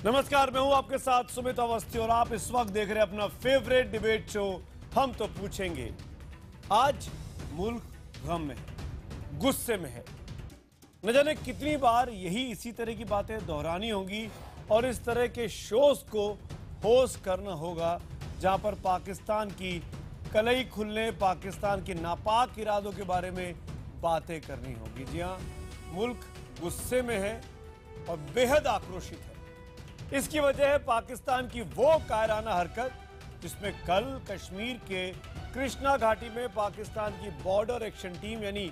नमस्कार, मैं हूं आपके साथ सुमित अवस्थी और आप इस वक्त देख रहे हैं अपना फेवरेट डिबेट शो हम तो पूछेंगे। आज मुल्क गम में है, गुस्से में है। न जाने कितनी बार इसी तरह की बातें दोहरानी होंगी और इस तरह के शोज को होस्ट करना होगा जहां पर पाकिस्तान की कलई खुलने, पाकिस्तान के नापाक इरादों के बारे में बातें करनी होगी। जी हां, मुल्क गुस्से में है और बेहद आक्रोशित है। इसकी वजह है पाकिस्तान की वो कायराना हरकत जिसमें कल कश्मीर के कृष्णा घाटी में पाकिस्तान की बॉर्डर एक्शन टीम यानी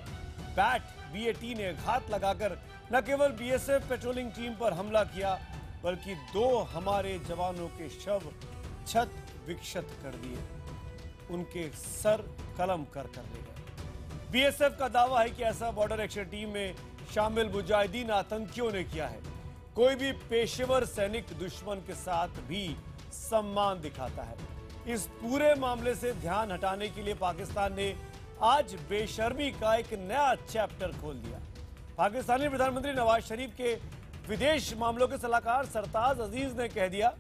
BAT ने घात लगाकर न केवल BSF पेट्रोलिंग टीम पर हमला किया बल्कि 2 हमारे जवानों के शव छत विक्षत कर दिए, उनके सर कलम कर ले गए। BSF का दावा है कि ऐसा बॉर्डर एक्शन टीम में शामिल मुजाहिदीन आतंकियों ने किया है। कोई भी पेशेवर सैनिक दुश्मन के साथ भी सम्मान दिखाता है। इस पूरे मामले से ध्यान हटाने के लिए पाकिस्तान ने आज बेशर्मी का एक नया चैप्टर खोल दिया। पाकिस्तानी प्रधानमंत्री नवाज शरीफ के विदेश मामलों के सलाहकार सरताज अजीज ने कह दिया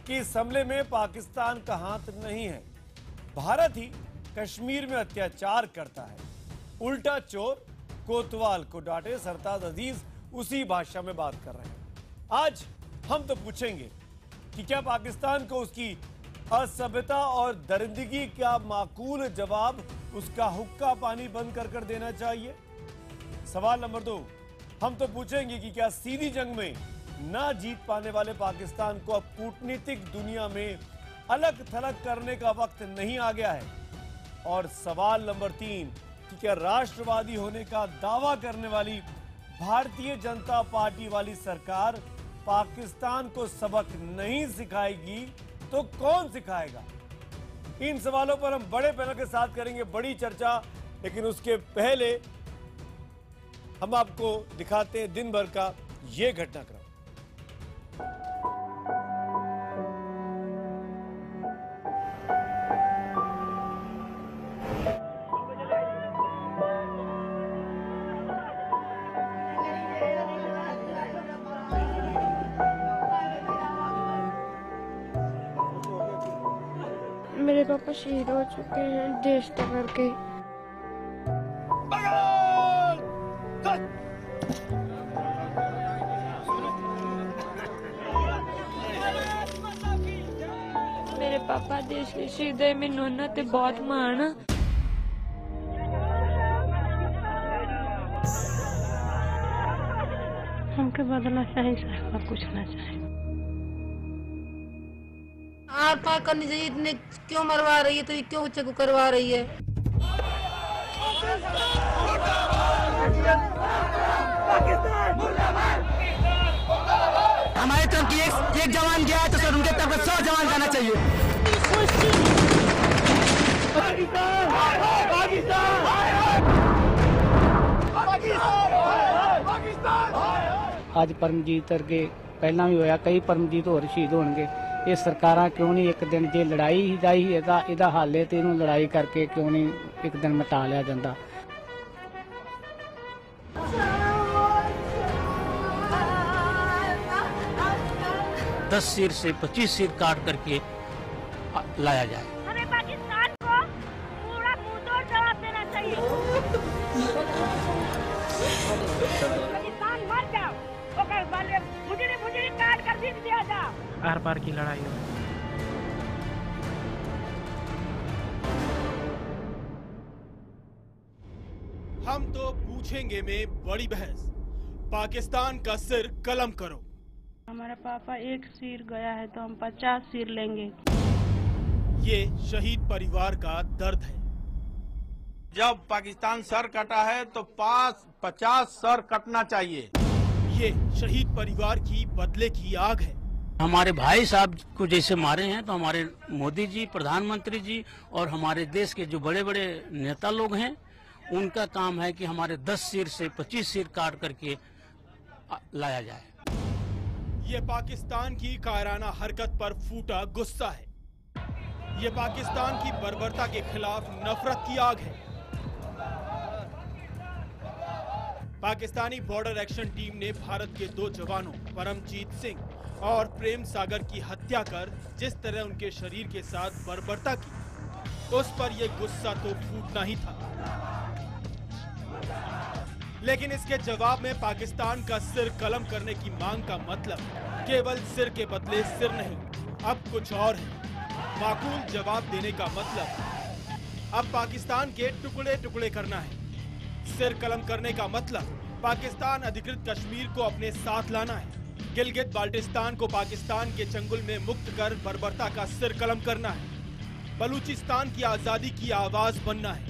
कि इस हमले में पाकिस्तान का हाथ नहीं है, भारत ही कश्मीर में अत्याचार करता है। उल्टा चोर कोतवाल को डांटे, सरताज अजीज उसी भाषा में बात कर रहे हैं। आज हम तो पूछेंगे कि क्या पाकिस्तान को उसकी असभ्यता और दरिंदगी का माकूल जवाब उसका हुक्का पानी बंद कर देना चाहिए। सवाल नंबर 2, हम तो पूछेंगे कि क्या सीधी जंग में ना जीत पाने वाले पाकिस्तान को अब कूटनीतिक दुनिया में अलग थलग करने का वक्त नहीं आ गया है। और सवाल नंबर 3 कि क्या राष्ट्रवादी होने का दावा करने वाली भारतीय जनता पार्टी वाली सरकार पाकिस्तान को सबक नहीं सिखाएगी तो कौन सिखाएगा। इन सवालों पर हम बड़े पैनल के साथ करेंगे बड़ी चर्चा, लेकिन उसके पहले हम आपको दिखाते हैं दिन भर का ये घटनाक्रम। मेरे पापा शहीद हो चुके हैं देश का करके। मेरे पापा देश के शहीद है, मैनू उन्हां ते बहुत माण। हमके बदला चाहिए, सब कुछ ना चाहिए। आर पार करनी चाहिए, इतने क्यों मरवा रही है, तो ये क्यों बच्चे को करवा रही है। हमारे तरफ की एक जवान गया है तो सर उनके तरफ 100 जवान जाना चाहिए। ਅੱਜ ਪਰਮਜੀਤ ਵਰਗੇ ਪਹਿਲਾਂ ਵੀ ਹੋਇਆ, ਕਈ ਪਰਮਜੀਤ ਹੋਰ ਸ਼ਹੀਦ ਹੋਣਗੇ। ਇਹ ਸਰਕਾਰਾਂ ਕਿਉਂ ਨਹੀਂ ਇੱਕ ਦਿਨ ਜੇ ਲੜਾਈ ਦਾ ਹੀ ਇਹਦਾ ਹੱਲ ਹੈ ਤੇ ਇਹਨੂੰ ਲੜਾਈ ਕਰਕੇ ਕਿਉਂ ਨਹੀਂ ਇੱਕ ਦਿਨ ਮਿਟਾ ਲਿਆ ਜਾਂਦਾ। 10 सिर से 25 सिर काट करके लाया जाए। हमें पाकिस्तान को पूरा मुंहतोड़ जवाब देना चाहिए। पाकिस्तान मर जाओ, मुझे काट कर दे दिया जा। आर पार की लड़ाई हो। हम तो पूछेंगे में बड़ी बहस, पाकिस्तान का सिर कलम करो। हमारा पापा एक सिर गया है तो हम 50 सिर लेंगे। ये शहीद परिवार का दर्द है। जब पाकिस्तान सर कटा है तो 50 सर कटना चाहिए। ये शहीद परिवार की बदले की आग है। हमारे भाई साहब को जैसे मारे हैं तो हमारे मोदी जी, प्रधानमंत्री जी और हमारे देश के जो बड़े बड़े नेता लोग हैं उनका काम है कि हमारे 10 सिर से 25 सिर काट करके लाया जाए। ये पाकिस्तान की कायराना हरकत पर फूटा गुस्सा है। ये पाकिस्तान की बर्बरता के खिलाफ नफरत की आग है। पाकिस्तानी बॉर्डर एक्शन टीम ने भारत के 2 जवानों परमजीत सिंह और प्रेम सागर की हत्या कर जिस तरह उनके शरीर के साथ बर्बरता की, उस पर यह गुस्सा तो फूटना ही था। लेकिन इसके जवाब में पाकिस्तान का सिर कलम करने की मांग का मतलब केवल सिर के बदले सिर नहीं, अब कुछ और है। माकूल जवाब देने का मतलब अब पाकिस्तान के टुकड़े टुकड़े करना है। सिर कलम करने का मतलब पाकिस्तान अधिकृत कश्मीर को अपने साथ लाना है। गिलगित बाल्टिस्तान को पाकिस्तान के चंगुल में मुक्त कर बर्बरता का सिर कलम करना है। बलूचिस्तान की आजादी की आवाज बनना है।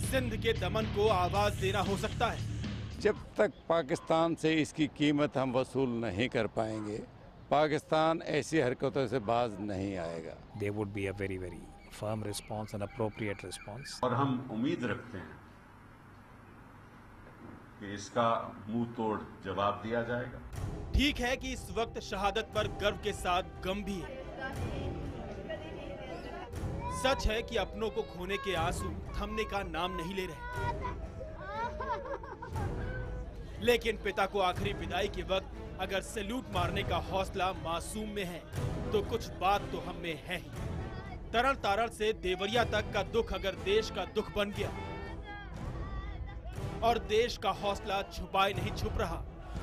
सिंध के दमन को आवाज देना हो सकता है। जब तक पाकिस्तान से इसकी कीमत हम वसूल नहीं कर पाएंगे, पाकिस्तान ऐसी हरकतों से बाज नहीं आएगा। There would be a very firm response and appropriate response. और हम उम्मीद रखते हैं कि इसका मुंह तोड़ जवाब दिया जाएगा। ठीक है कि इस वक्त शहादत पर गर्व के साथ गम भी है। सच है कि अपनों को खोने के आंसू थमने का नाम नहीं ले रहे। लेकिन पिता को आखिरी विदाई के वक्त अगर सैल्यूट मारने का हौसला मासूम में है तो कुछ बात तो हम में है ही। तरल तारल से देवरिया तक का दुख अगर देश का दुख बन गया और देश का हौसला छुपाए नहीं छुप रहा,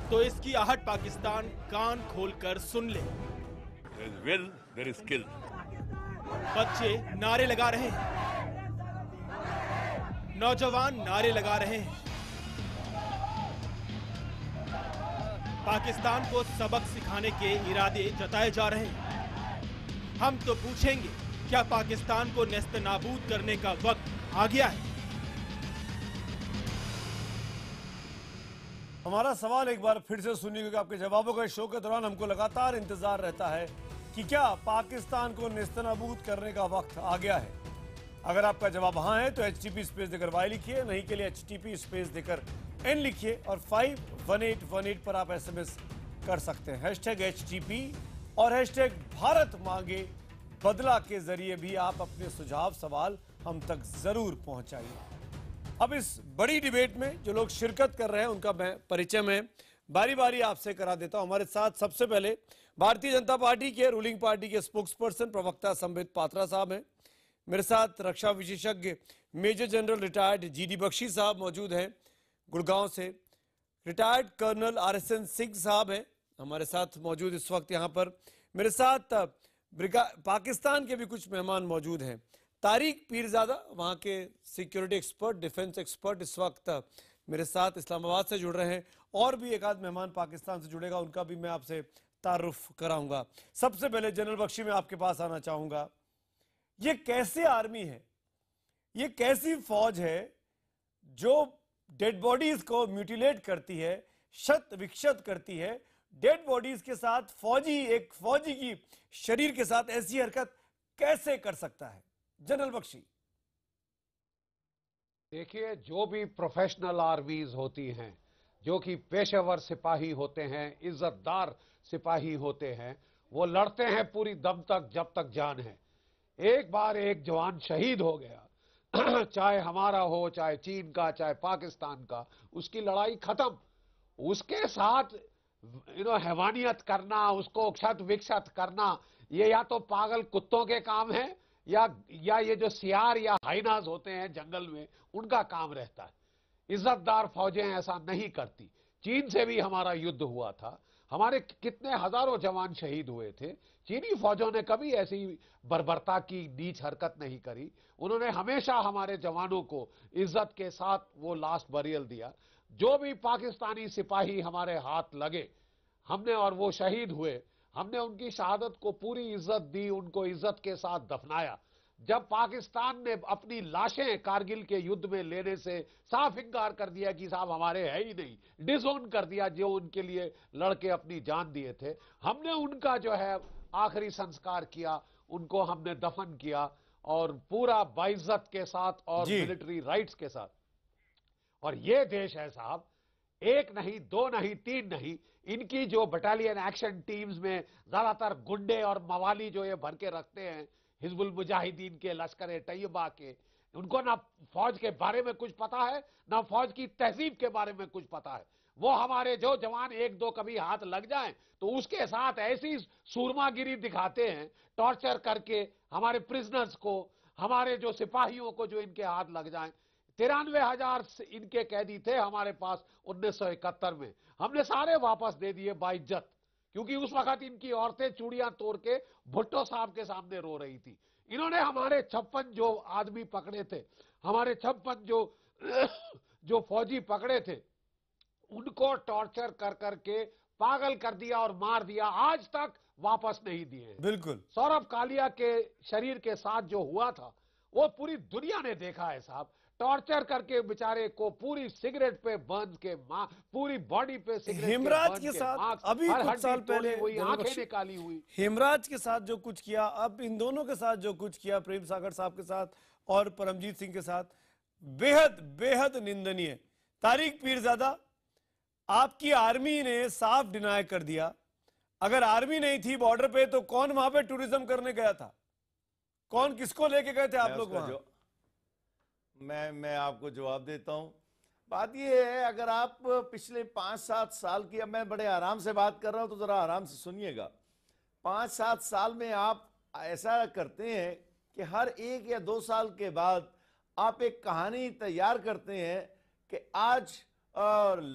तो इसकी आहट पाकिस्तान कान खोलकर सुन ले। There is will, there is skill. बच्चे नारे लगा रहे हैं, नौजवान नारे लगा रहे हैं। पाकिस्तान को सबक सिखाने के इरादे जताए जा रहे हैं। हम तो पूछेंगे, क्या पाकिस्तान को नेस्तनाबूद करने का वक्त आ गया है? हमारा सवाल एक बार फिर से सुनिए, क्योंकि आपके जवाबों का शो के दौरान हमको लगातार इंतजार रहता है कि क्या पाकिस्तान को नेस्तनाबूद करने का वक्त आ गया है। अगर आपका जवाब हाँ है तो HTP स्पेस देकर Y लिखिए, नहीं के लिए HTP स्पेस देकर N लिखिए और 51818 पर आप SMS कर सकते हैं। #HTP और #भारत मांगे बदला के जरिए भी आप अपने सुझाव सवाल हम तक जरूर पहुंचाइए। अब इस बड़ी डिबेट में जो लोग शिरकत कर रहे हैं उनका मैं परिचय में बारी बारी आपसे करा देता हूं। हमारे साथ सबसे पहले भारतीय जनता पार्टी के रूलिंग पार्टी के स्पोक्सपर्सन प्रवक्ता संबित पात्रा साहब हैं। मेरे साथ रक्षा विशेषज्ञ major general retired GD Bakshi साहब मौजूद हैं गुड़गांव से। रिटायर्ड कर्नल RSN सिंह साहब हैं हमारे साथ मौजूद इस वक्त यहाँ पर। मेरे साथ पाकिस्तान के भी कुछ मेहमान मौजूद हैं। तारिक पीरजादा वहाँ के सिक्योरिटी एक्सपर्ट, डिफेंस एक्सपर्ट इस वक्त मेरे साथ इस्लामाबाद से जुड़ रहे हैं। और भी एक आध मेहमान पाकिस्तान से जुड़ेगा, उनका भी मैं आपसे तारुफ कराऊंगा। सबसे पहले जनरल बख्शी में आपके पास आना चाहूंगा। ये कैसे आर्मी है, ये कैसी फौज है जो डेड बॉडीज को म्यूटिलेट करती है, शत विक्षत करती है। डेड बॉडीज के साथ एक फौजी की शरीर के साथ ऐसी हरकत कैसे कर सकता है? जनरल बख्शी। देखिए, जो भी प्रोफेशनल आर्मीज होती हैं, जो कि पेशेवर सिपाही होते हैं, इज्जतदार सिपाही होते हैं, वो लड़ते हैं पूरी दम तक जब तक जान है। एक बार एक जवान शहीद हो गया, चाहे हमारा हो, चाहे चीन का, चाहे पाकिस्तान का, उसकी लड़ाई खत्म। उसके साथ हैवानियत करना, उसको क्षत विक्षत करना, ये या तो पागल कुत्तों के काम है या ये जो सियार या हाइनाज होते हैं जंगल में, उनका काम रहता है। इज्जतदार फौजें ऐसा नहीं करती। चीन से भी हमारा युद्ध हुआ था, हमारे कितने हजारों जवान शहीद हुए थे। चीनी फौजों ने कभी ऐसी बर्बरता की नीच हरकत नहीं करी। उन्होंने हमेशा हमारे जवानों को इज्जत के साथ वो लास्ट बरियल दिया। जो भी पाकिस्तानी सिपाही हमारे हाथ लगे, हमने और वो शहीद हुए, हमने उनकी शहादत को पूरी इज्जत दी, उनको इज्जत के साथ दफनाया। जब पाकिस्तान ने अपनी लाशें कारगिल के युद्ध में लेने से साफ इनकार कर दिया कि साहब हमारे है ही नहीं, डिसोन कर दिया जो उनके लिए लड़के अपनी जान दिए थे, हमने उनका जो है आखिरी संस्कार किया, उनको हमने दफन किया और पूरा बाइज्जत के साथ और मिलिट्री राइट्स के साथ। और ये देश है साहब, एक नहीं, दो नहीं, तीन नहीं, इनकी जो बटालियन एक्शन टीम्स में ज्यादातर गुंडे और मवाली जो ये भर के रखते हैं, हिजबुल मुजाहिदीन के, लश्कर तैयबा के, उनको ना फौज के बारे में कुछ पता है, ना फौज की तहजीब के बारे में कुछ पता है। वो हमारे जो जवान एक दो कभी हाथ लग जाएं तो उसके साथ ऐसी सूरमागिरी दिखाते हैं, टॉर्चर करके हमारे प्रिजनर्स को, हमारे जो सिपाहियों को जो इनके हाथ लग जाएं। 93,000 इनके कैदी थे हमारे पास 1971 में, हमने सारे वापस दे दिए बाइज्जत, क्योंकि उस वक्त इनकी औरतें चूड़ियां तोड़ के भुट्टो साहब के सामने रो रही थी। इन्होंने हमारे 56 जो आदमी पकड़े थे, हमारे 56 जो फौजी पकड़े थे, उनको टॉर्चर कर करके पागल कर दिया और मार दिया, आज तक वापस नहीं दिए। बिल्कुल। सौरभ कालिया के शरीर के साथ जो हुआ था वो पूरी दुनिया ने देखा है साहब, टॉर्चर करके बेचारे को पूरी सिगरेट पे बंद के पूरी बॉडी पे सिगरेट हेमराज के साथ अभी कुछ साल पहले हुई, आंखें निकाली हुई। हेमराज के साथ जो कुछ किया, अब इन दोनों के साथ जो कुछ किया, प्रेम सागर साहब के साथ और परमजीत सिंह के साथ, बेहद बेहद निंदनीय। तारिक पीरजादा, आपकी आर्मी ने साफ डिनाई कर दिया, अगर आर्मी नहीं थी बॉर्डर पे तो कौन वहां पे टूरिज्म करने गया था? कौन किसको लेके गए थे आप लोग वहां? मैं आपको जवाब देता हूं। बात यह है, अगर आप पिछले 5-7 साल की, अब मैं बड़े आराम से बात कर रहा हूं तो जरा आराम से सुनिएगा। 5-7 साल में आप ऐसा करते हैं कि हर 1 या 2 साल के बाद आप एक कहानी तैयार करते हैं कि आज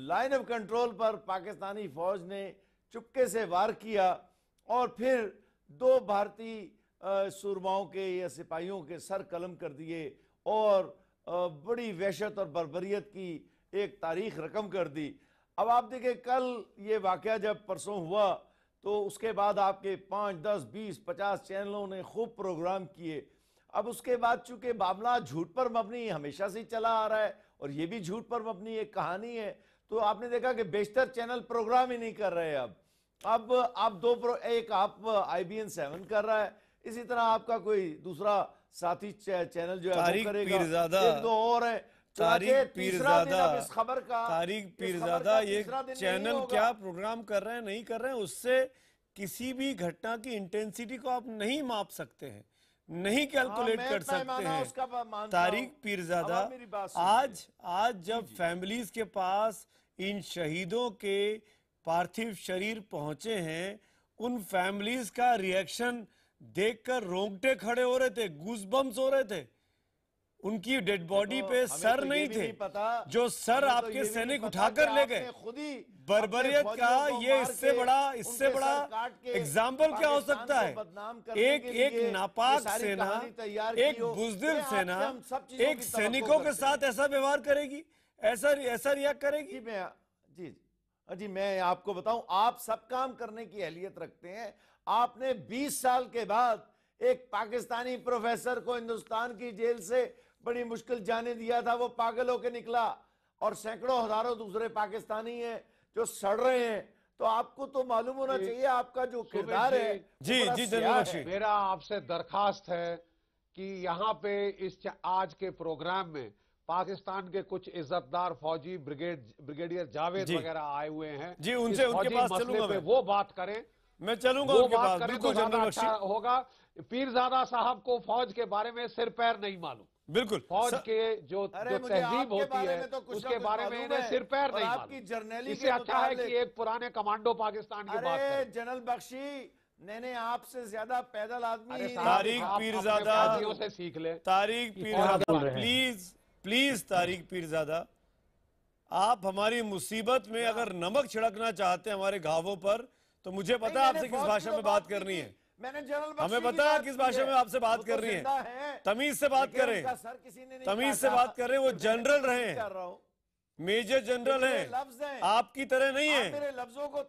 लाइन ऑफ कंट्रोल पर पाकिस्तानी फौज ने चुपके से वार किया और फिर 2 भारतीय सूरमाओं के या सिपाहियों के सर कलम कर दिए और बड़ी वहशत और बर्बरियत की एक तारीख रकम कर दी। अब आप देखें, कल ये वाकया जब परसों हुआ तो उसके बाद आपके 5, 10, 20, 50 चैनलों ने खूब प्रोग्राम किए। अब उसके बाद चूंकि मामला झूठ पर मबनी हमेशा से चला आ रहा है और ये भी झूठ पर मबनी एक कहानी है, तो आपने देखा कि बेशतर चैनल प्रोग्राम ही नहीं कर रहे। अब आप एक आप IBN 7 कर रहा है, इसी तरह आपका कोई दूसरा साथी चैनल जो है वो करेगा, 1-2 और है। तारिक पीरजादा, इस खबर का तारिक पीरजादा ये चैनल क्या प्रोग्राम कर रहे हैं नहीं कर रहे हैं, उससे किसी भी घटना की इंटेंसिटी को आप नहीं माप सकते हैं, नहीं कैलकुलेट कर सकते हैं। तारिक पीरजादा, आज जब फैमिलीज के पास इन शहीदों के पार्थिव शरीर पहुंचे हैं, उन फैमिलीज का रिएक्शन देखकर रोंगटे खड़े हो रहे थे, गूज़बम्स हो रहे थे। उनकी डेड बॉडी पे सर नहीं थे, जो सर आपके सैनिक उठाकर ले गए। बर्बरियत का ये इससे बड़ा एग्जाम्पल क्या हो सकता है? एक नापाक सेना, एक बुज़दिल सेना एक सैनिकों के साथ ऐसा व्यवहार करेगी, ऐसा रिएक्ट करेगी? जी मैं आपको बताऊं, आप सब काम करने की अहलियत रखते हैं। आपने 20 साल के बाद एक पाकिस्तानी प्रोफेसर को हिंदुस्तान की जेल से बड़ी मुश्किल जाने दिया था, वो पागल होकर निकला, और सैकड़ों हजारों दूसरे पाकिस्तानी हैं जो सड़ रहे हैं। तो आपको तो मालूम होना चाहिए आपका जो किरदार है। जी मेरा आपसे दरखास्त है कि यहाँ पे इस आज के प्रोग्राम में पाकिस्तान के कुछ इज्जतदार फौजी ब्रिगेडियर जावेद वगैरह आए हुए हैं जी, उनके पास चलूंगा मैं, वो बात करें, मैं चलूंगा उनके पास, बिल्कुल अच्छा होगा। पीरजादा साहब को फौज के बारे में सिर पैर नहीं मालूम, बिल्कुल फौज के जो तहजीब होती है उसके बारे में इन्हें सिर पैर नहीं मालूम। इससे अच्छा है कि एक पुराने कमांडो पाकिस्तान की बात करें। जनरल बख्शी ने आपसे ज्यादा पैदल आदमी तारिक पीरजादा से सीख ले। तारिक पीरजादा प्लीज तारिक पीरजादा, आप हमारी मुसीबत में अगर नमक छिड़कना चाहते हैं हमारे घावों पर, तो मुझे पता है आपसे किस भाषा में बात करनी है, हमें पता है किस भाषा में आपसे बात करनी है। तमीज से बात करें, तमीज से बात करें। वो जनरल रहे हैं, मेजर जनरल हैं, आपकी तरह नहीं है,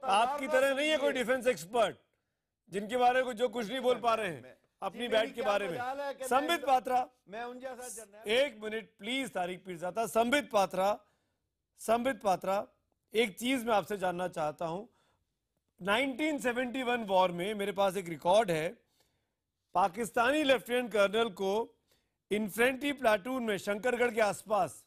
आपकी तरह नहीं है कोई डिफेंस एक्सपर्ट जिनके बारे में जो कुछ नहीं बोल पा रहे हैं अपनी बैट के बारे में। संबित पात्रा, एक मिनट प्लीज तारिक पीरजादा। संबित पात्रा, एक चीज मैं आपसे जानना चाहता हूं। 1971 वॉर में मेरे पास एक रिकॉर्ड है, पाकिस्तानी लेफ्टिनेंट कर्नल को इन्फेंट्री प्लाटून में शंकरगढ़ के आसपास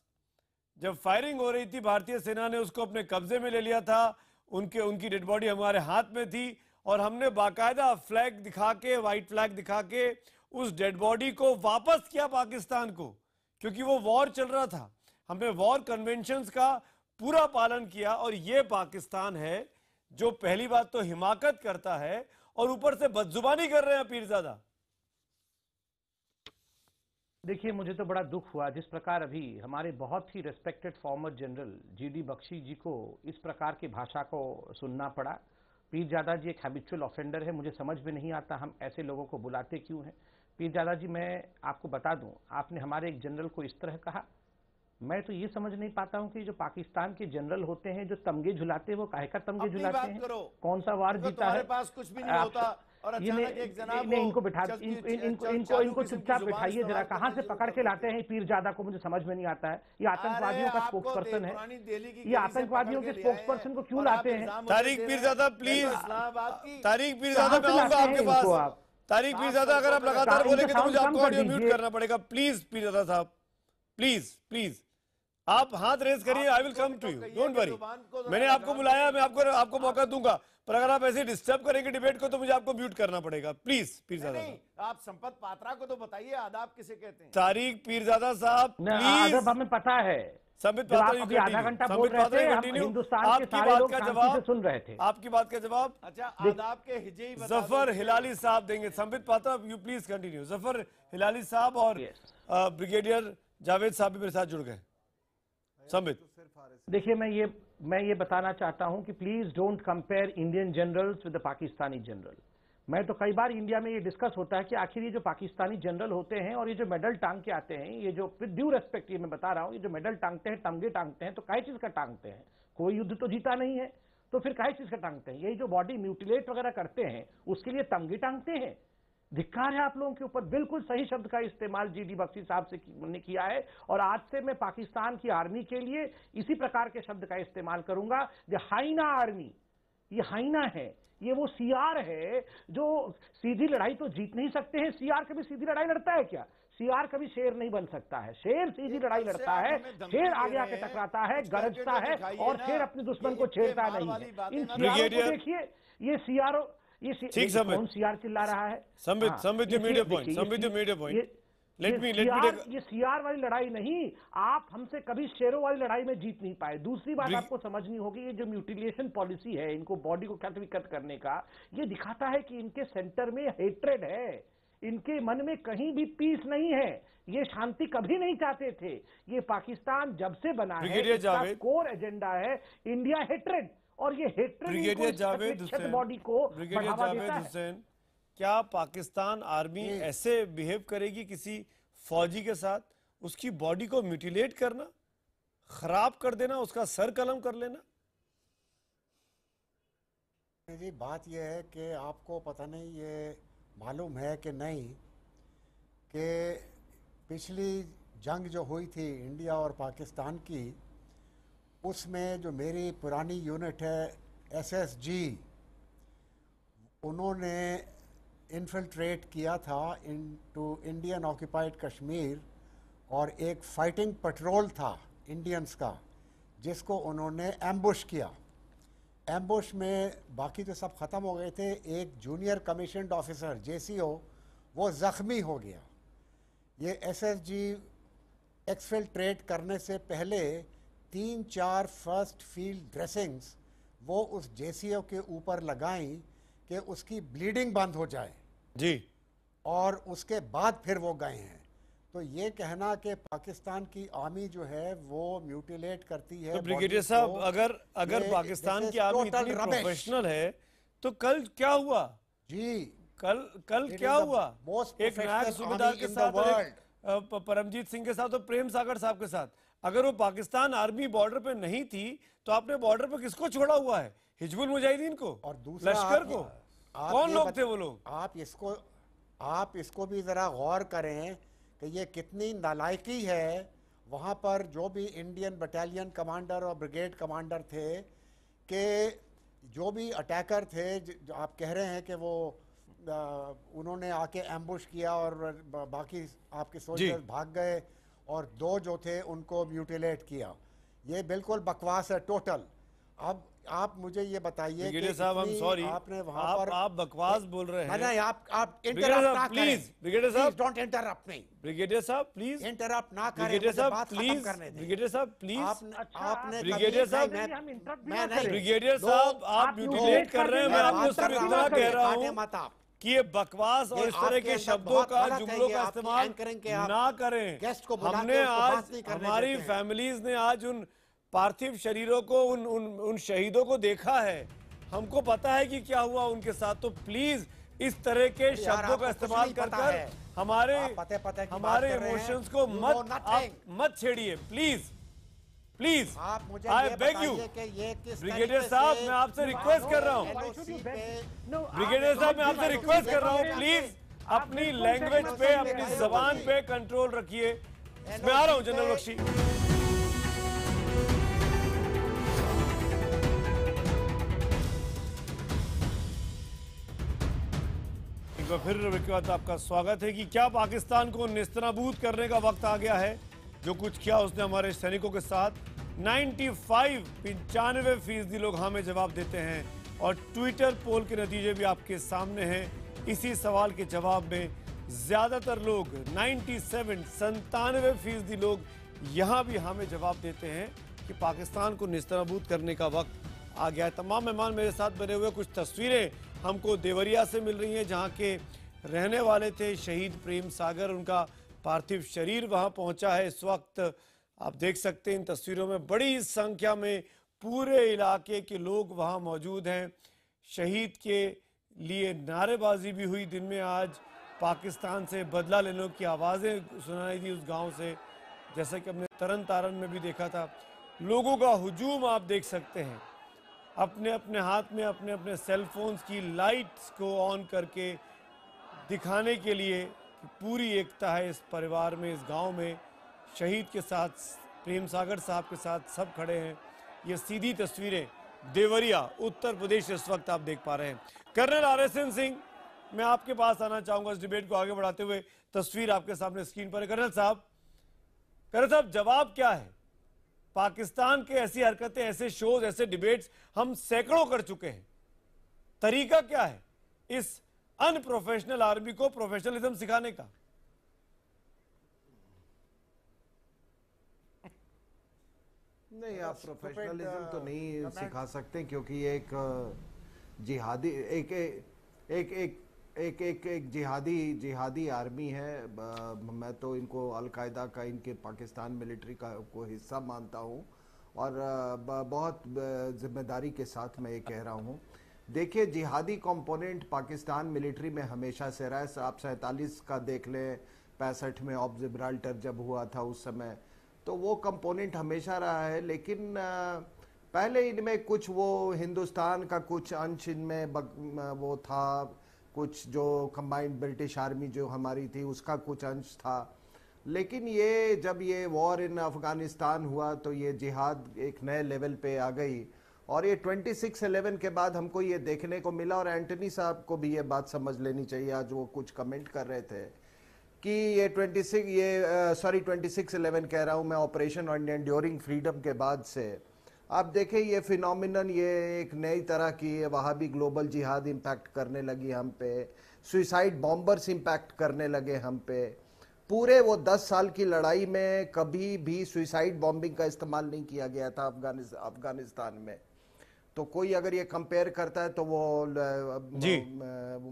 जब फायरिंग हो रही थी, भारतीय सेना ने उसको अपने कब्जे में ले लिया था। उनकी डेड बॉडी हमारे हाथ में थी और हमने बाकायदा फ्लैग दिखा के, व्हाइट फ्लैग दिखा के उस डेड बॉडी को वापस किया पाकिस्तान को, क्योंकि वो वॉर चल रहा था। हमने वॉर कन्वेंशंस का पूरा पालन किया। और ये पाकिस्तान है जो पहली बात तो हिमाकत करता है और ऊपर से बदजुबानी कर रहे हैं पीरजादा। देखिए, मुझे तो बड़ा दुख हुआ जिस प्रकार अभी हमारे बहुत ही respected former general GD Bakshi ji को इस प्रकार की भाषा को सुनना पड़ा। पीरजादा जी एक हैबिचुअल ऑफेंडर है, मुझे समझ में नहीं आता हम ऐसे लोगों को बुलाते क्यों हैं। पीरजादा जी, मैं आपको बता दूं, आपने हमारे एक जनरल को इस तरह कहा। मैं तो ये समझ नहीं पाता हूं कि जो पाकिस्तान के जनरल होते हैं जो तमगे झुलाते हैं वो काहे का तमगे झुलाते हैं, कौन सा वार जीता है, पास कुछ भी नहीं होता और अचानक एक जनाब इनको बिठा इनको चुपचाप बिठाइए जरा। कहां से पकड़ के लाते हैं पीरजादा को, मुझे समझ में नहीं आता है। ये आतंकवादियों का स्पोक्स पर्सन है, ये आतंकवादियों के स्पोक्स पर्सन को क्यों लाते हैं? तारिक पीरजादा प्लीज, तारिक पीरजादा मैं आऊंगा आपके पास। तारिक पीरजादा अगर आप लगातार बोलेंगे तो मुझे आपको ऑडियो म्यूट करना पड़ेगा। प्लीज पीरजादा साहब, प्लीज प्लीज आप हाथ रेज करिए, I will come to you, don't worry. मैंने आपको बुलाया, मैं आपको मौका दूंगा, पर अगर आप ऐसे डिस्टर्ब करेंगे डिबेट को तो मुझे आपको म्यूट करना पड़ेगा। प्लीज पीरजादा साहब। आप संपत पात्रा को तो बताइए आदाब किसे कहते हैं। तारिक पीरजादा साहब प्लीज। हमें पता है, संबित पात्रा आधा घंटा बोल रहे थे, हम हिंदुस्तान के सारे लोग शांति से सुन रहे थे। आपकी बात का जवाब अच्छा आदाब के हिजे जफर हिलाली साहब देंगे। Sambit Patra you please continue. Zafar Hilali साहब और ब्रिगेडियर जावेद साहब भी मेरे साथ जुड़ गए। संबित देखिए, मैं ये बताना चाहता हूं कि please don't compare Indian generals with the Pakistani general. मैं तो कई बार इंडिया में ये डिस्कस होता है कि आखिर ये जो पाकिस्तानी जनरल होते हैं और ये जो मेडल टांग के आते हैं, ये जो विद ड्यू रेस्पेक्ट ये मैं बता रहा हूं, ये जो मेडल टांगते हैं, तमगे टांगते हैं, तो काहे चीज का टांगते हैं? कोई युद्ध तो जीता नहीं है, तो फिर काहे चीज का टांगते हैं? यही जो बॉडी म्यूटिलेट वगैरह करते हैं उसके लिए तमगे टांगते हैं। धिक्कार है आप लोगों के ऊपर। बिल्कुल सही शब्द का इस्तेमाल जीडी बख्शी साहब से ने किया है और आज से मैं पाकिस्तान की आर्मी के लिए इसी प्रकार के शब्द का इस्तेमाल करूंगा। जो हाइना आर्मी, ये हाइना है, ये वो सीआर है जो सीधी लड़ाई तो जीत नहीं सकते हैं। सीआर कभी सीधी लड़ाई लड़ता है क्या? सीआर कभी शेर नहीं बन सकता है। शेर सीधी लड़ाई लड़ता है, शेर आगे आके टकराता है, गरजता है और शेर अपने दुश्मन को छेड़ता नहीं है। इन सीआर को देखिए, ये सीआर कौन सीआर चिल्ला रहा है? Sambit you made your point, Sambit you made your point. Let me ये सीआर वाली लड़ाई नहीं, आप हमसे कभी शेरों वाली लड़ाई में जीत नहीं पाए। दूसरी बात आपको समझनी होगी, ये जो म्यूटिलेशन पॉलिसी है इनको बॉडी को कट करने का, ये दिखाता है कि इनके सेंटर में हेट्रेड है, इनके मन में कहीं भी पीस नहीं है, ये शांति कभी नहीं चाहते थे। ये पाकिस्तान जब से बना है इसका कोर एजेंडा है इंडिया हेट्रेड, और ये हेट्रेड बॉडी को बढ़ावा देता है। क्या पाकिस्तान आर्मी ऐसे बिहेव करेगी किसी फौजी के साथ? उसकी बॉडी को म्यूटिलेट करना, खराब कर देना, उसका सर कलम कर लेना? जी बात यह है कि आपको पता नहीं ये मालूम है कि नहीं कि पिछली जंग जो हुई थी इंडिया और पाकिस्तान की, उसमें जो मेरी पुरानी यूनिट है एसएसजी, उन्होंने इन्फिल्ट्रेट किया था इनटू इंडियन ऑक्यूपाइड कश्मीर और एक फाइटिंग पेट्रोल था इंडियंस का जिसको उन्होंने एम्बुश किया। एम्बुश में बाकी तो सब ख़त्म हो गए थे, एक जूनियर कमीशन्ड ऑफिसर जेसीओ वो ज़ख्मी हो गया। ये एसएसजी एक्सफिल्ट्रेट करने से पहले 3-4 फर्स्ट फील्ड ड्रेसिंग्स वो उस जेसीओ के ऊपर लगाई कि उसकी ब्लीडिंग बंद हो जाए जी, और उसके बाद फिर वो गए हैं। तो ये कहना कि पाकिस्तान की आर्मी जो है वो म्यूटिलेट करती है। तो ब्रिगेडियर साहब, अगर पाकिस्तान की आर्मी इतनी प्रोफेशनल है तो कल क्या हुआ जी? कल क्या हुआ? एक नायक सूबेदार के साथ, परमजीत सिंह के साथ और प्रेम सागर साहब के साथ। अगर वो पाकिस्तान आर्मी बॉर्डर पे नहीं थी तो आपने बॉर्डर पे किसको छोड़ा हुआ है? हिजबुल मुजाहिदीन को और लश्कर को? कौन लोग थे वो लोग? आप इसको भी जरा गौर करें कि ये कितनी नालायकी है। वहाँ पर जो भी इंडियन बटालियन कमांडर और ब्रिगेड कमांडर थे कि जो भी अटैकर थे, जो आप कह रहे हैं कि वो उन्होंने आके एम्बुश किया और बाकी आपके सोल्जर्स भाग गए और 2 जो थे उनको म्यूटिलेट किया, ये बिल्कुल बकवास है टोटल। अब आप मुझे ये बताइए ब्रिगेडियर साहब, हम सॉरी, आपने वहां पर आप बकवास बोल रहे हैं। नहीं, आप इंटरप्ट ना करें प्लीज। ब्रिगेडियर साहब, डोंट इंटरप्ट मी। ब्रिगेडियर साहब प्लीज इंटरप्ट ना करें, ब्रिगेडियर मुझे साहब बात खत्म प्लीज, करने दें। ब्रिगेडियर साहब प्लीज। आपने ब्रिगेडियर साहब, ब्रिगेडियर साहब आप म्यूटिलेट कर रहे हैं। मैं आपको सिर्फ इतना कह रहा हूँ कि ये बकवास और इस तरह के शब्दों का, जुमलों का इस्तेमाल ना करें। हमने आज, हमारी फैमिलीज ने आज उन पार्थिव शरीरों को, उन शहीदों को देखा है, हमको पता है कि क्या हुआ उनके साथ। तो प्लीज इस तरह के शब्दों का इस्तेमाल कर हमारे इमोशंस को मत छेड़िए प्लीज प्लीज। आप मुझे आई बेग यू ब्रिगेडियर साहब, मैं आपसे रिक्वेस्ट कर रहा हूँ, ब्रिगेडियर साहब मैं आपसे रिक्वेस्ट कर रहा हूँ, प्लीज अपनी लैंग्वेज पे, अपनी जबान पे कंट्रोल रखिए। मैं आ रहा हूँ जनरल बख्शी। एक बार फिर के बाद आपका स्वागत है कि क्या पाकिस्तान को नेस्तनाबूद करने का वक्त आ गया है? जो कुछ किया उसने हमारे सैनिकों के साथ। 95% लोग हाँ में जवाब देते हैं और ट्विटर पोल के नतीजे भी आपके सामने हैं। इसी सवाल के जवाब में ज्यादातर लोग 97% लोग यहाँ भी हाँ में जवाब देते हैं कि पाकिस्तान को नेस्तनाबूद करने का वक्त आ गया है। तमाम मेहमान मेरे साथ बने हुए, कुछ तस्वीरें हमको देवरिया से मिल रही हैं जहाँ के रहने वाले थे शहीद प्रेम सागर, उनका पार्थिव शरीर वहां पहुंचा है। इस वक्त आप देख सकते हैं इन तस्वीरों में बड़ी संख्या में पूरे इलाके के लोग वहां मौजूद हैं। शहीद के लिए नारेबाजी भी हुई दिन में आज। पाकिस्तान से बदला लेने की आवाज़ें सुनाई दी उस गांव से, जैसा कि हमने तरन तारन में भी देखा था। लोगों का हुजूम आप देख सकते हैं, अपने अपने हाथ में अपने अपने सेलफोन्स की लाइट्स को ऑन करके दिखाने के लिए पूरी एकता है इस परिवार में, इस गांव में। शहीद के साथ, प्रेम सागर साहब के साथ सब खड़े हैं। ये सीधी तस्वीरें देवरिया उत्तर प्रदेश इस वक्त आप देख पा रहे हैं। कर्नल RSN सिंह, मैं आपके पास आना चाहूंगा इस डिबेट को आगे बढ़ाते हुए। तस्वीर आपके सामने स्क्रीन पर है। कर्नल साहब, जवाब क्या है? पाकिस्तान के ऐसी हरकतें, ऐसे शोज, ऐसे डिबेट्स हम सैकड़ों कर चुके हैं। तरीका क्या है इस अनप्रोफेशनल आर्मी को प्रोफेशनलिज्म सिखाने का? नहीं, आप प्रोफेशनलिज्म तो नहीं सिखा सकते, क्योंकि एक जिहादी एक जिहादी आर्मी है। मैं तो इनको अलकायदा का, इनके पाकिस्तान मिलिट्री का को हिस्सा मानता हूँ और बहुत जिम्मेदारी के साथ मैं ये कह रहा हूँ। देखिए, जिहादी कंपोनेंट पाकिस्तान मिलिट्री में हमेशा से रहा है। आप 47 का देख लें, 65 में ऑफ जिब्राल्टर जब हुआ था उस समय, तो वो कंपोनेंट हमेशा रहा है। लेकिन पहले इनमें कुछ वो हिंदुस्तान का कुछ अंश इनमें वो था, कुछ जो कंबाइंड ब्रिटिश आर्मी जो हमारी थी उसका कुछ अंश था। लेकिन ये जब ये वॉर इन अफगानिस्तान हुआ तो ये जिहाद एक नए लेवल पे आ गई और ये 26/11 के बाद हमको ये देखने को मिला। और एंटनी साहब को भी ये बात समझ लेनी चाहिए, आज वो कुछ कमेंट कर रहे थे कि ये 26/11 कह रहा हूँ मैं, ऑपरेशन ऑन एंड्योरिंग फ्रीडम के बाद से आप देखें ये फिनोमिनन, ये एक नई तरह की वहाँ भी ग्लोबल जिहाद इम्पैक्ट करने लगी हम पे, सुसाइड बॉम्बर्स इम्पैक्ट करने लगे हम पे। पूरे वो 10 साल की लड़ाई में कभी भी सुसाइड बॉम्बिंग का इस्तेमाल नहीं किया गया था अफगानिस्तान में। तो कोई अगर ये कंपेयर करता है तो वो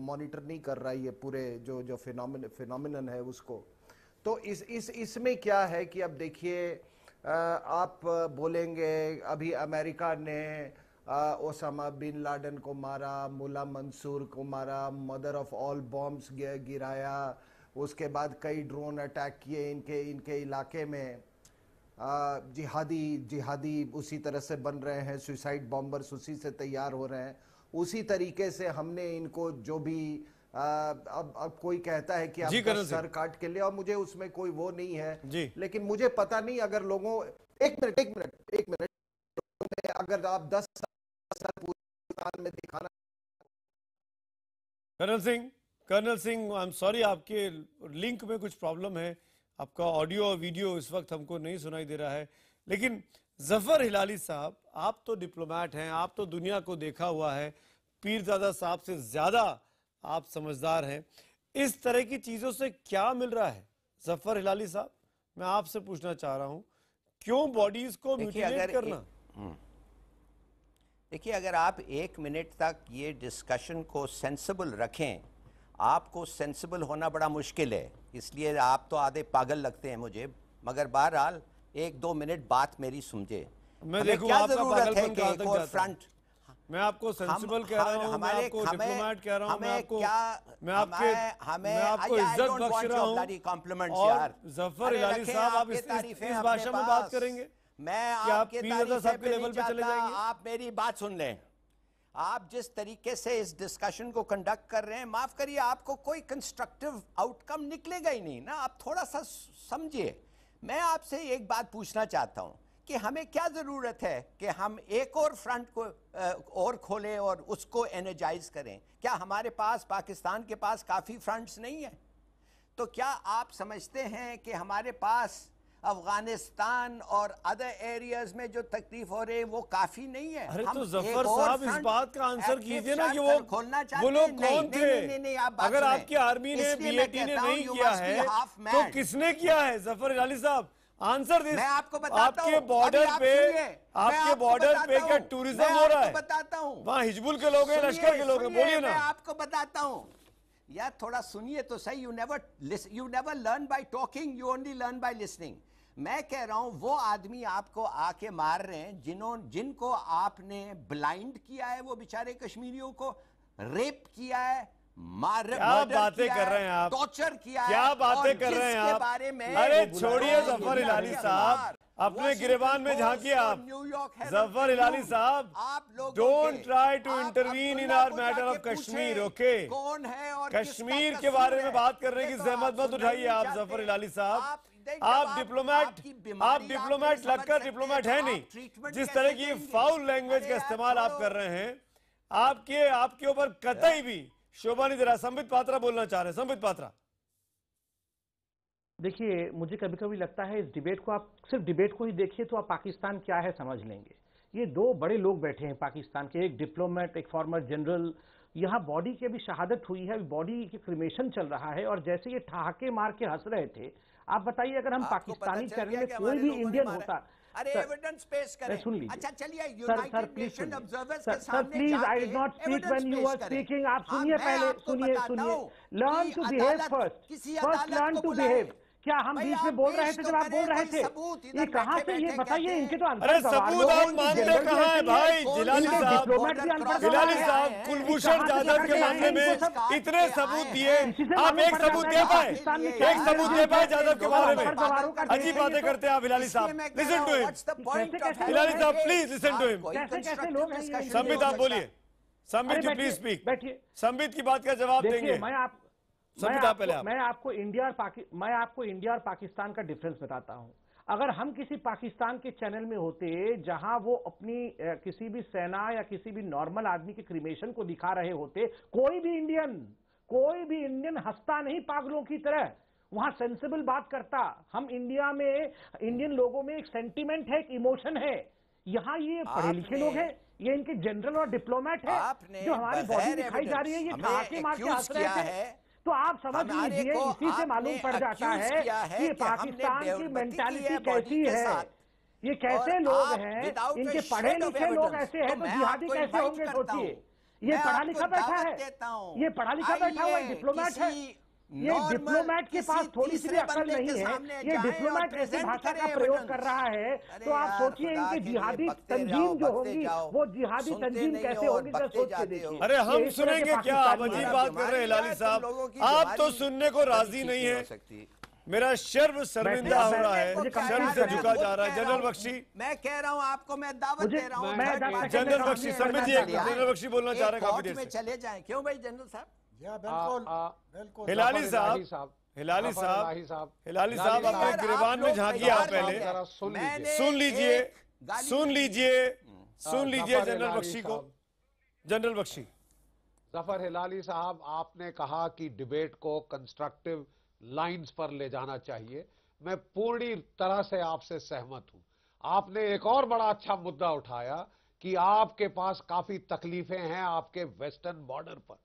मॉनिटर नहीं कर रहा है ये पूरे जो फिनोमिनन है उसको। तो इसमें क्या है कि अब देखिए, आप बोलेंगे अभी अमेरिका ने ओसामा बिन लादेन को मारा, मुल्ला मंसूर को मारा, मदर ऑफ ऑल बॉम्ब्स गिराया, उसके बाद कई ड्रोन अटैक किए इनके इलाके में। जिहादी उसी तरह से बन रहे हैं, सुसाइड बॉम्बर्स उसी से तैयार हो रहे हैं। उसी तरीके से हमने इनको जो भी अब कोई कहता है कि आप सर काट के ले, और मुझे उसमें कोई वो नहीं है जी। लेकिन मुझे पता नहीं, अगर लोगों एक मिनट अगर आप 10 साल पूरे में दिखाना। Colonel Singh, I am sorry, आपके लिंक में कुछ प्रॉब्लम है। आपका ऑडियो और वीडियो इस वक्त हमको नहीं सुनाई दे रहा है, लेकिन जफर हिलाली साहब, आप तो डिप्लोमेट हैं, आप तो दुनिया को देखा हुआ है, पीरजादा साहब से ज्यादा आप समझदार हैं। इस तरह की चीजों से क्या मिल रहा है जफर हिलाली साहब? मैं आपसे पूछना चाह रहा हूं, क्यों बॉडीज को म्यूटिलेट करना? देखिए, अगर आप 1 मिनट तक ये डिस्कशन को सेंसिबल रखें, आपको सेंसिबल होना बड़ा मुश्किल है, इसलिए आप तो आधे पागल लगते हैं मुझे, मगर बहरहाल 1-2 मिनट बात मेरी समझे। मैं देखूं आपका पागलपन कहां तक जाता है। मैं आपको सेंसिबल कह रहा हूं, मैं आपको डिप्लोमेट कह रहा हूं, मैं आपको इज्जत बख्श रहा हूं। और जफर हिलाली साहब, आप इस भाषा में बात करेंगे? मैं क्या आप पीरजादा साहब के लेवल पे चले जाएंगे? आप मेरी बात सुन लें। आप जिस तरीके से इस डिस्कशन को कंडक्ट कर रहे हैं, माफ करिए, आपको कोई कंस्ट्रक्टिव आउटकम निकलेगा ही नहीं ना। आप थोड़ा सा समझिए। मैं आपसे एक बात पूछना चाहता हूं कि हमें क्या जरूरत है कि हम एक और फ्रंट को और खोलें और उसको एनर्जाइज करें? क्या हमारे पास, पाकिस्तान के पास काफी फ्रंट्स नहीं है? तो क्या आप समझते हैं कि हमारे पास अफगानिस्तान और अदर एरियाज में जो तकलीफ हो रही है वो काफी नहीं है? अरे तो जफर साहब, इस बात का आंसर कीजिए ना कि वो लोग कौन थे? अगर आपकी आर्मी ने, बीएटी ने नहीं किया है तो किसने किया है? जफर हिलाली साहब, आंसर दे। मैं आपको बताता हूं, आपके बॉर्डर पे क्या टूरिज्म हो रहा है? बताता हूं, वहाँ हिजबुल के लोग हैं, लश्कर के लोग हैं, बोलिए ना। मैं आपको बताता हूं यार, थोड़ा सुनिए तो सही। You never learn by talking, you only learn by listening. मैं कह रहा हूं, वो आदमी आपको आके मार रहे हैं जिनको आपने ब्लाइंड किया है, वो बेचारे कश्मीरियों को रेप किया है, क्या बातें कर रहे हैं आप? टॉर्चर किया है। क्या बातें कर रहे हैं आप? बारे में अरे छोड़िए जफर हिलाली साहब, अपने गिरबान में झांकिए आप। जफर हिलाली साहब, don't try to intervene in our matter of Kashmir, okay? कौन है और कश्मीर के बारे में बात करने की जहमत मत उठाइए आप जफर हिलाली साहब। आप डिप्लोमेट लगकर डिप्लोमेट है नहीं। जिस तरह की फाउल लैंग्वेज का इस्तेमाल आप कर रहे हैं, आपके ऊपर कतई भी शोभा नहीं दे रहा। संबित पात्रा बोलना चाह रहे हैं। संबित पात्रा, देखिए, मुझे कभी कभी लगता है इस डिबेट को, आप सिर्फ डिबेट को ही देखिए तो आप पाकिस्तान क्या है समझ लेंगे। ये 2 बड़े लोग बैठे हैं पाकिस्तान के, एक डिप्लोमेट, एक फॉर्मर जनरल। यहाँ बॉडी की अभी शहादत हुई है, बॉडी की क्रिमेशन चल रहा है, और जैसे ये ठहाके मार के हंस रहे थे, आप बताइए अगर हम पाकिस्तानी चैनल में कोई भी इंडियन होता। अरे एविडेंस पेश करें। सुन लीजिए। अच्छा चलिए, यूनाइटेड नेशन ऑब्जर्वर्स के सामने please, I did not speak when you were speaking. आप सुनिए पहले, सुनिए। Learn to behave first learn to behave. क्या हम बीच में बोल रहे थे जब आप बोल रहे थे? ये कहां से, ये बताइए, इनके तो अरे सबूत आप मानते कहां है भाई? जिलानी साहब कुलभूषण जाधव के मामले में इतने सबूत दिए, आप एक सबूत दे पाए? एक सबूत दे पाए जाधव के बारे में? अजीब बातें करते हैं आप हिलाली साहब। लिसन टू हिम हिलाली साहब, please listen to him. Sambit आप बोलिए। Sambit you please speak. Sambit की बात का जवाब देंगे। मैं आपको इंडिया और पाकिस्तान का डिफरेंस बताता हूं। अगर हम किसी पाकिस्तान के चैनल में होते जहां वो अपनी किसी भी सेना या किसी भी नॉर्मल आदमी के क्रिमेशन को दिखा रहे होते, कोई भी इंडियन हंसता नहीं पागलों की तरह, वहां सेंसिबल बात करता। हम इंडिया में, इंडियन लोगों में एक सेंटिमेंट है, एक इमोशन है। यहाँ ये पढ़े लिखे लोग हैं, ये इनके जनरल और डिप्लोमेट है, जो हमारी बॉडी दिखाई जा रही है, ये ठहाके मार के हंस रहे थे। तो आप समझ लीजिए, इसी से मालूम पड़ जाता है कि पाकिस्तान की मेंटालिटी कैसी है, ये कैसे लोग हैं। इनके पढ़े लिखे लोग ऐसे हैं तो जिहादी कैसे होंगे? सोचिए, ये पढ़ा लिखा बैठा है, ये पढ़ा लिखा बैठा हुआ डिप्लोमेट है। ये डिप्लोमेट के पास थोड़ी सी भी अकल नहीं है, ये डिप्लोमेट ऐसी भाषा का प्रयोग कर रहा है, तो आप सोचिए इनकी जिहादी तंजीम जो होगी, वो जिहादी तंजीम कैसे होगी, जरा सोच के देखिए। अरे हम सुनेंगे क्या? आप अजीब बात कर रहे हैं हिलाली साहब, आप तो सुनने को राजी नहीं है। मेरा शर्म शर्मिंदा हो रहा है, शर्म से झुका जा रहा है। जनरल बख्शी, मैं कह रहा हूँ आपको, मैं दावत दे रहा हूँ। जनरल बख्शी, समझिए, जनरल बख्शी बोलना चाह रहे हैं काफी देर से। चले जाए क्यों भाई जनरल साहब? बिल्कुल। हिलाली साहब अपने गिरबान में झांकिए। आप पहले सुन लीजिए जनरल बख्शी को। जनरल बख्शी, जफर हिलाली साहब, आपने कहा कि डिबेट को कंस्ट्रक्टिव लाइंस पर ले जाना चाहिए। मैं पूरी तरह से आपसे सहमत हूं। आपने एक और बड़ा अच्छा मुद्दा उठाया कि आपके पास काफी तकलीफें हैं आपके वेस्टर्न बॉर्डर पर।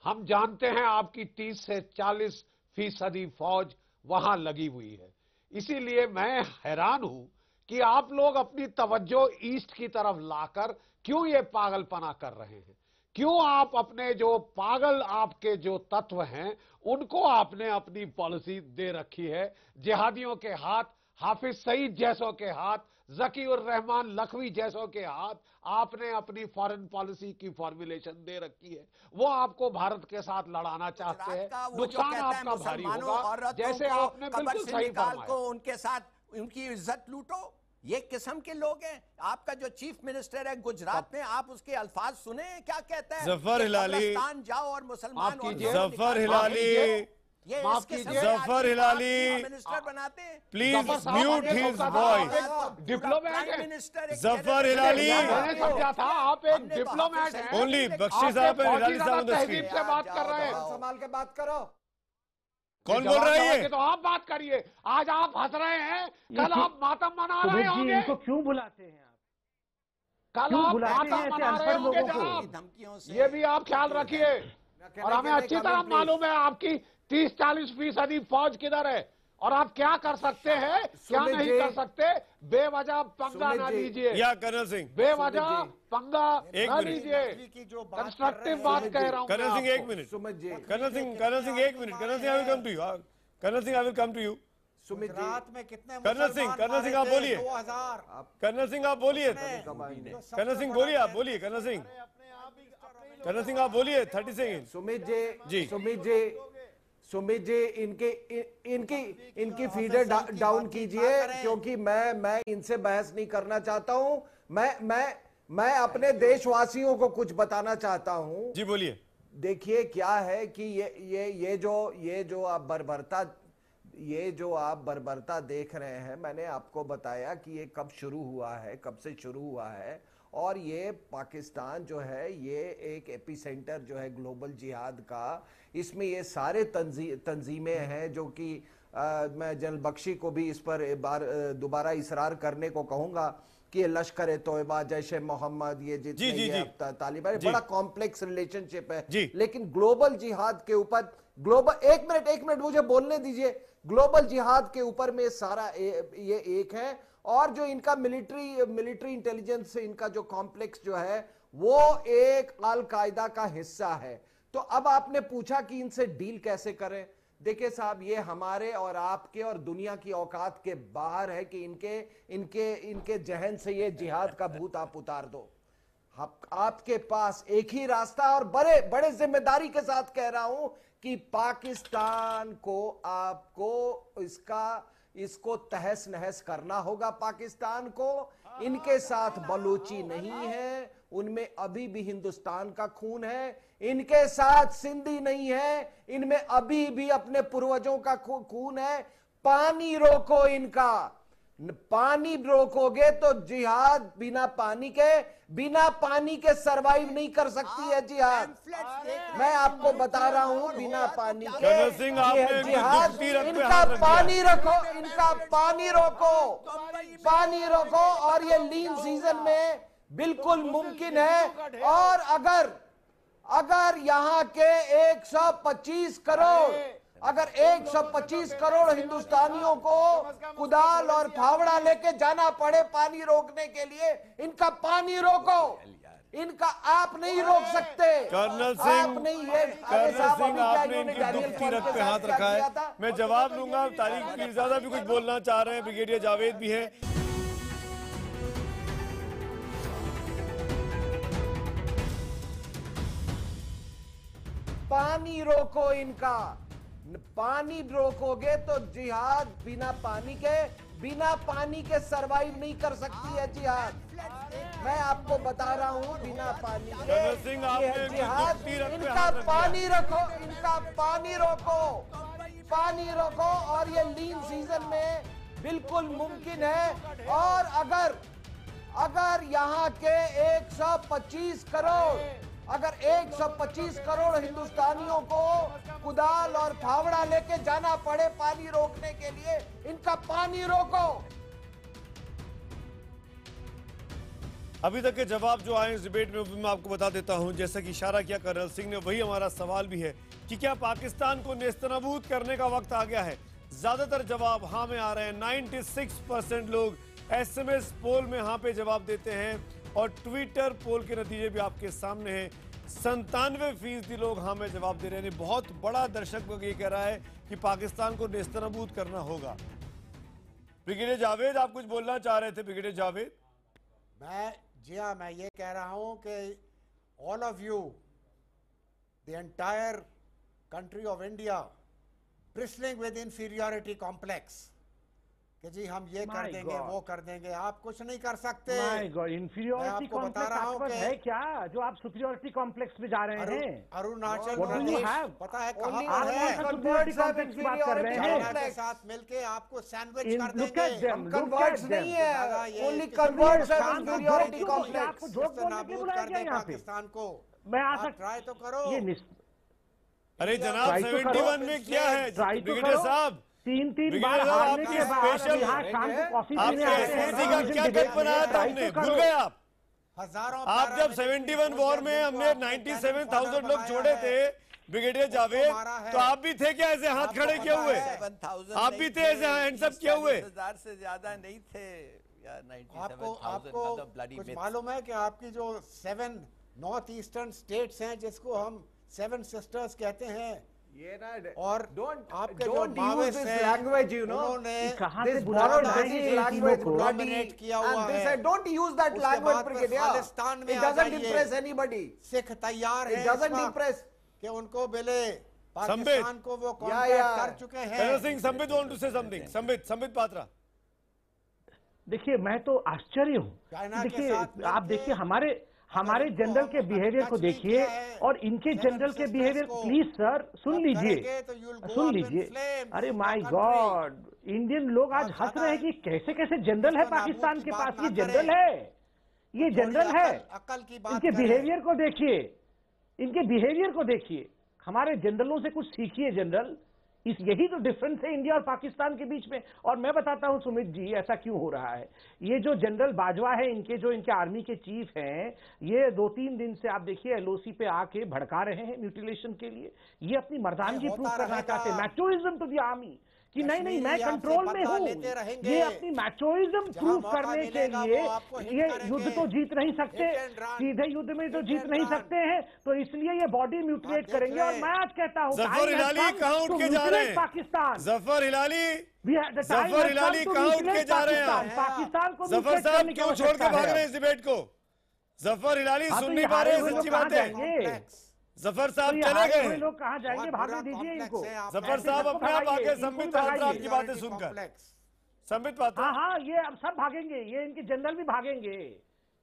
हम जानते हैं आपकी 30 से 40% फौज वहां लगी हुई है। इसीलिए मैं हैरान हूं कि आप लोग अपनी तवज्जो ईस्ट की तरफ लाकर क्यों ये पागलपना कर रहे हैं। क्यों आप अपने जो पागल आपके जो तत्व हैं उनको आपने अपनी पॉलिसी दे रखी है। जिहादियों के हाथ, हाफिज सईद जैसों के हाथ, जकीउर रहमान लखवी जैसों के हाथ आपने अपनी फॉरेन पॉलिसी की फॉर्मुलेशन दे रखी है। वो आपको भारत के साथ लड़ाना चाहते हैं। नुकसान आपका भारी होगा। जैसे आपने बिल्कुल सही फरमाया, उनके साथ उनकी इज्जत लूटो, ये किस्म के लोग हैं। आपका जो चीफ मिनिस्टर है गुजरात में, आप उसके अल्फाज सुने क्या कहता है? जफर हिलाली, जाओ और मुसलमान जफर हिलाली, माफ कीजिए, जफर हिलाली मिनिस्टर बनाते हैं। Please mute his voice. Diplomat Zafar Hilali, मैंने समझा था आप एक डिप्लोमेट हैं। ओनली बख्शी साहब एंड हिलाली साहब तहजीब से बात कर रहे हैं। संभाल के बात करो। कौन बोल रहा है ये? तो आप बात करिए। आज आप हंस रहे हैं, कल आप मातम मना रहे होंगे। इनको क्यों बुलाते हैं आप? कल आप मातम मना रहे होंगे जनाब। ये भी आप ख्याल रखिए। और हमें अच्छी तरह मालूम है आपकी 30-40% फौज किधर है और आप क्या कर सकते हैं, क्या नहीं कर सकते। बेवजह पंगा ना लीजिए। या कर्नल सिंह, बेवजह पंगा एक ना मिनट। लीजिए। कंस्ट्रक्टिव बात कह रहा हूँ। कर्नल सिंह एक मिनट। कर्नल सिंह एक minute. Colonel Singh I will come to you. Colonel Singh I will come to you. Gujarat में कितने कर्नल सिंह आप बोलिए। 2000। कर्नल सिंह आप बोलिए। कर्नल सिंह बोलिए, आप बोलिए। कर्नल सिंह आप बोलिए। 30 सेकेंड। सुमित जी इनकी फीडर डाउन कीजिए, क्योंकि मैं इनसे बहस नहीं करना चाहता हूं। मैं अपने देशवासियों को कुछ बताना चाहता हूं। जी बोलिए। देखिए क्या है कि ये जो आप बर्बरता देख रहे हैं, मैंने आपको बताया कि ये कब शुरू हुआ है, कब से शुरू हुआ है। और ये पाकिस्तान जो है ये एक एपिसेंटर जो है ग्लोबल जिहाद का। इसमें ये सारे तंजीमें हैं जो कि मैं जनरल बख्शी को भी इस पर एक बार दोबारा इसरार करने को कहूंगा कि लश्कर तोयबा, जैश मोहम्मद, ये जितने तालिबान, बड़ा कॉम्प्लेक्स रिलेशनशिप है। लेकिन ग्लोबल जिहाद के ऊपर एक मिनट मुझे बोलने दीजिए। ग्लोबल जिहाद के ऊपर में सारा ये एक है। और जो इनका मिलिट्री इंटेलिजेंस इनका जो कॉम्प्लेक्स जो है वो एक अल कायदा का हिस्सा है। तो अब आपने पूछा कि इनसे डील कैसे करें। देखिए साहब, ये हमारे और आपके और दुनिया की औकात के बाहर है कि इनके जहन से ये जिहाद का भूत आप उतार दो। आपके पास एक ही रास्ता, और बड़े जिम्मेदारी के साथ कह रहा हूं कि पाकिस्तान को आपको इसको तहस नहस करना होगा। पाकिस्तान को इनके साथ बलूची नहीं है, उनमें अभी भी हिंदुस्तान का खून है। इनके साथ सिंधी नहीं है, इनमें अभी भी अपने पूर्वजों का खून है। पानी रोको इनका। पानी रोकोगे तो जिहाद बिना पानी के सरवाइव नहीं कर सकती है जिहाद। मैं आपको बता रहा हूं, बिना पानी के जिहाद। इनका पानी रोको और ये लीन सीजन में बिल्कुल मुमकिन है। और अगर यहाँ के 125 करोड़ हिंदुस्तानियों को कुदाल और फावड़ा लेके जाना पड़े पानी रोकने के लिए, इनका पानी रोको। इनका आप नहीं रोक सकते। कर्नल सिंह आपने इनकी दुखती रख पे हाथ रखा है। मैं जवाब दूंगा। तारिक पीरजादा भी कुछ बोलना चाह रहे हैं, ब्रिगेडियर जावेद भी हैं। पानी रोको इनका। पानी रोकोगे तो जिहाद बिना पानी के सरवाइव नहीं कर सकती है जिहाद। मैं आपको बता रहा हूं, बिना पानी के जिहाद। इनका पानी रोको और ये लीन सीजन में बिल्कुल मुमकिन है। और अगर यहाँ के 125 करोड़ हिंदुस्तानियों को कुदाल और फावड़ा लेके जाना पड़े पानी रोकने के लिए, इनका पानी रोको। अभी तक के जवाब जो आए इस डिबेट में वो भी मैं आपको बता देता हूं। जैसा कि इशारा किया कर्नल सिंह ने, वही हमारा सवाल भी है कि क्या पाकिस्तान को नेस्तनाबूद करने का वक्त आ गया है। ज्यादातर जवाब हाँ में आ रहे हैं। 96% लोग SMS पोल में हाँ पे जवाब देते हैं और ट्विटर पोल के नतीजे भी आपके सामने हैं। 97% लोग हाँ में जवाब दे रहे हैं। बहुत बड़ा दर्शक वर्ग ये कह रहा है कि पाकिस्तान को नेस्तनाबूद करना होगा। ब्रिगेडियर जावेद, आप कुछ बोलना चाह रहे थे? ब्रिगेडियर जावेद। जी हाँ, मैं ये कह रहा हूं कि all of you, the entire country of India bristling with inferiority complex कि जी हम ये कर देंगे, वो कर देंगे, आप कुछ नहीं कर सकते। इंफीरियरिटी कॉम्प्लेक्स आपके पास है क्या जो आप सुपीरियरिटी कॉम्प्लेक्स में जा रहे हैं? अरुणाचल प्रदेश पता है कहां पर है? सुपीरियरिटी कॉम्प्लेक्स की बात कर रहे हैं। चाइना के साथ मिलके आपको सैंडविच कर देंगे। हम कन्वर्ट्स नहीं है, ओनली कन्वर्ट्स है सुपीरियरिटी कॉम्प्लेक्स। आपको जोक बोलने के लिए बुलाया गया यहाँ पे? पाकिस्तान को मैं आ सकता, ट्राई तो करो। अरे जनाब 71 में क्या है ब्रिगेडियर साहब? 3 बार हारने के बाद यहाँ शाम को कॉफी पीने आए हैं। का क्या कट बनाया था हमने, भूल गए आप? हजारों आप जब 71 वॉर में हमने 97,000 लोग छोड़े थे ब्रिगेडियर जावेद, तो आप भी थे क्या ऐसे हाथ खड़े किए हुए? आप भी थे ऐसे हैंड्स अप किए हुए? 7,000 से ज्यादा नहीं थे यार। आपको कुछ मालूम है कि आपकी जो 7 नॉर्थ ईस्टर्न स्टेट्स हैं जिसको हम 7 सिस्टर्स कहते हैं, ये ना, और आपके जो use this language, you know, उन्होंने borrowed British language डोमिनेट किया हुआ है। Don't use that language, brigadier. Khalistan में it doesn't impress anybody. Sikh तैयार है, it doesn't impress कि उनको मिले। पाकिस्तान को वो कॉन्ट्रैक्ट कर चुके हैं। Colonel Singh, Sambit want to say something. Sambit Patra. देखिए, मैं तो आश्चर्य हूँ। देखिए, आप देखिए हमारे जनरल के बिहेवियर को देखिए और इनके जनरल के बिहेवियर। प्लीज सर सुन लीजिए। अरे माय गॉड, इंडियन लोग आज हंस रहे हैं कि कैसे कैसे जनरल है पाकिस्तान के पास। ये जनरल है, ये जनरल है। इनके बिहेवियर को देखिए, हमारे जनरलों से कुछ सीखिए जनरल। यही तो डिफरेंस है इंडिया और पाकिस्तान के बीच में। और मैं बताता हूं सुमित जी, ऐसा क्यों हो रहा है। ये जो जनरल बाजवा है, इनके आर्मी के चीफ हैं, ये 2-3 दिन से आप देखिए LOC पे आके भड़का रहे हैं म्यूटिलेशन के लिए। ये अपनी मर्दानगी प्रूव करना चाहते हैं, मैचोइज्म टू द आर्मी कि नहीं मैं कंट्रोल में हूं। ये अपनी मैचोइज्म प्रूव करने के लिए ये युद्ध तो जीत नहीं सकते, सीधे युद्ध में तो जीत नहीं सकते हैं, तो इसलिए ये बॉडी म्यूटिलेट करेंगे। और मैं आज कहता हूं जफर हिलाली कहां उठ के जा रहे हैं? पाकिस्तान। जफर हिलाली कहां उठ के जा रहे हैं? पाकिस्तान को जफर साहब क्यों छोड़ के भाग रहे हैं इस डिबेट को? जफर हिलाली सुन नहीं पा रहे हैं, सच्ची बात है। जफर साहब चले गए, लोग कहाँ जाएंगे? भागने दीजिए इनको। जफर साहब अपने आप आगे संबित पात्रा आपकी बातें सुनकर। संबित पात्रा, हाँ, ये अब सब भागेंगे, ये इनके जनरल भी भागेंगे।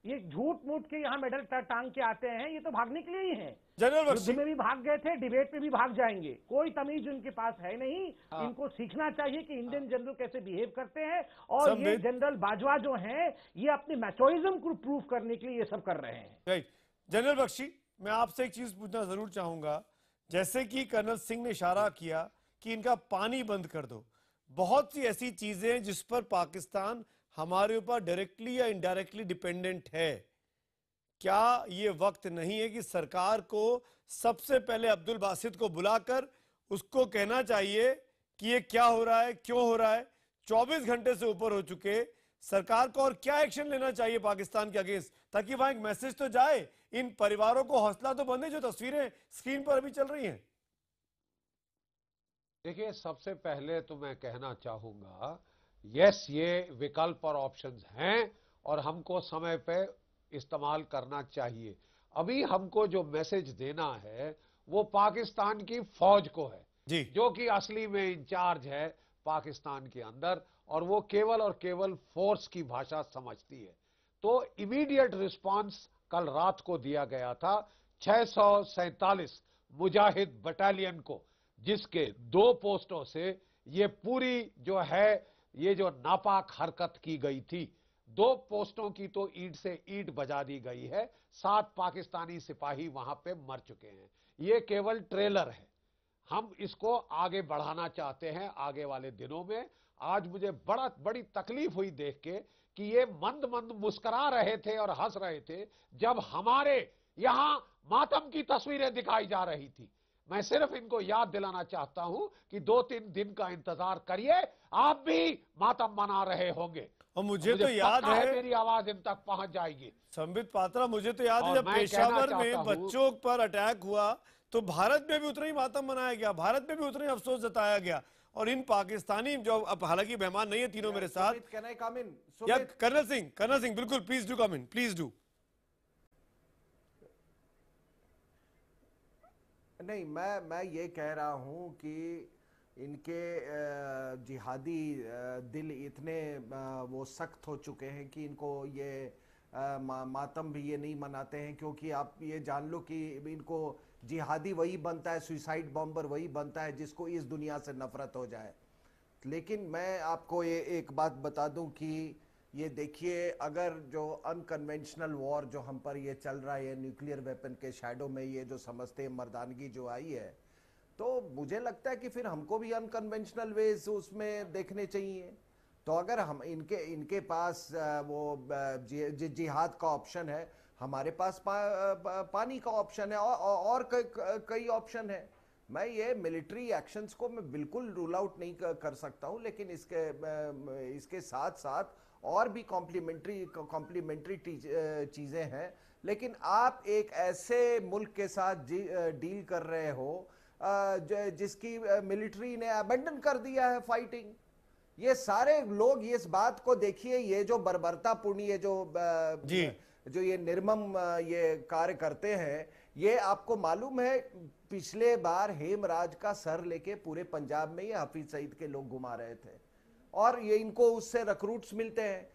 ये झूठ मूठ के यहाँ मेडल टांग के आते हैं, ये तो भागने के लिए ही हैं। जनरल युद्ध में भी भाग गए थे, डिबेट में भी भाग जाएंगे। कोई तमीज उनके पास है नहीं। इनको सीखना चाहिए कि इंडियन जनरल कैसे बिहेव करते हैं। और ये जनरल बाजवा जो हैं, ये अपनी मैचोइज्म को प्रूव करने के लिए ये सब कर रहे हैं। राइट। जनरल बख्शी, मैं आपसे एक चीज पूछना जरूर चाहूंगा। जैसे कि कर्नल सिंह ने इशारा किया कि इनका पानी बंद कर दो, बहुत सी ऐसी चीजें हैं जिस पर पाकिस्तान हमारे ऊपर डायरेक्टली या इनडायरेक्टली डिपेंडेंट है। क्या ये वक्त नहीं है कि सरकार को सबसे पहले अब्दुल बासित को बुलाकर उसको कहना चाहिए कि ये क्या हो रहा है, क्यों हो रहा है? 24 घंटे से ऊपर हो चुके, सरकार को और क्या एक्शन लेना चाहिए पाकिस्तान के अगेंस्ट, ताकि वहां एक मैसेज तो जाए, इन परिवारों को हौसला तो बंधे जो तस्वीरें स्क्रीन पर अभी चल रही हैं। देखिए, सबसे पहले तो मैं कहना चाहूंगा, यस, ये विकल्प और ऑप्शंस हैं और हमको समय पे इस्तेमाल करना चाहिए। अभी हमको जो मैसेज देना है वो पाकिस्तान की फौज को है जी, जो कि असली में इंचार्ज है पाकिस्तान के अंदर, और वो केवल और केवल फोर्स की भाषा समझती है। तो इमीडिएट रिस्पांस कल रात को दिया गया था 647 मुजाहिद बटालियन को, जिसके 2 पोस्टों से ये पूरी जो है ये जो नापाक हरकत की गई थी। 2 पोस्टों की तो ईंट से ईंट बजा दी गई है। 7 पाकिस्तानी सिपाही वहां पे मर चुके हैं। ये केवल ट्रेलर है, हम इसको आगे बढ़ाना चाहते हैं आगे वाले दिनों में। आज मुझे बड़ी तकलीफ हुई देख के कि ये मंद मंद मुस्कुरा रहे थे और हंस रहे थे जब हमारे यहां मातम की तस्वीरें दिखाई जा रही थी। मैं सिर्फ इनको याद दिलाना चाहता हूं कि 2-3 दिन का इंतजार करिए, आप भी मातम मना रहे होंगे। और मुझे तो याद पक्का है मेरी आवाज इन तक पहुंच जाएगी। संबित पात्रा, मुझे तो याद है और जब मैं पेशावर कहना में चाहता हूं- बच्चों पर अटैक हुआ तो भारत में भी उतना ही मातम मनाया गया, भारत में भी उतना ही अफसोस जताया गया। और इन पाकिस्तानी जो अब हालांकि मेहमान नहीं है तीनों मेरे साथ, Can I come in? या कर्नल सिंह बिल्कुल, please do come in, please do. नहीं, मैं ये कह रहा हूं कि इनके जिहादी दिल इतने वो सख्त हो चुके हैं कि इनको ये मातम भी ये नहीं मनाते हैं, क्योंकि आप ये जान लो कि इनको जिहादी वही बनता है, सुसाइड बॉम्बर वही बनता है जिसको इस दुनिया से नफरत हो जाए। लेकिन मैं आपको ये एक बात बता दूं कि ये देखिए, अगर जो अनकन्वेंशनल वॉर जो हम पर ये चल रहा है, न्यूक्लियर वेपन के शैडो में ये जो समझते हैं मर्दानगी जो आई है, तो मुझे लगता है कि फिर हमको भी अनकन्वेंशनल वेज उसमें देखने चाहिए। तो अगर हम इनके पास वो जिहाद का ऑप्शन है, हमारे पास पानी का ऑप्शन है और कई ऑप्शन है। मैं ये मिलिट्री एक्शंस को मैं बिल्कुल रूल आउट नहीं कर सकता हूं, लेकिन इसके साथ साथ और भी कॉम्प्लीमेंट्री चीजें हैं। लेकिन आप एक ऐसे मुल्क के साथ डील कर रहे हो जिसकी मिलिट्री ने अबेंडन कर दिया है फाइटिंग। ये सारे लोग इस बात को देखिए, ये जो बर्बरतापूर्ण ये जो ये निर्मम ये कार्य करते हैं, ये आपको मालूम है पिछले बार हेमराज का सर लेके पूरे पंजाब में ये हफीज सईद के लोग घुमा रहे थे, और ये इनको उससे रिक्रूट्स मिलते हैं।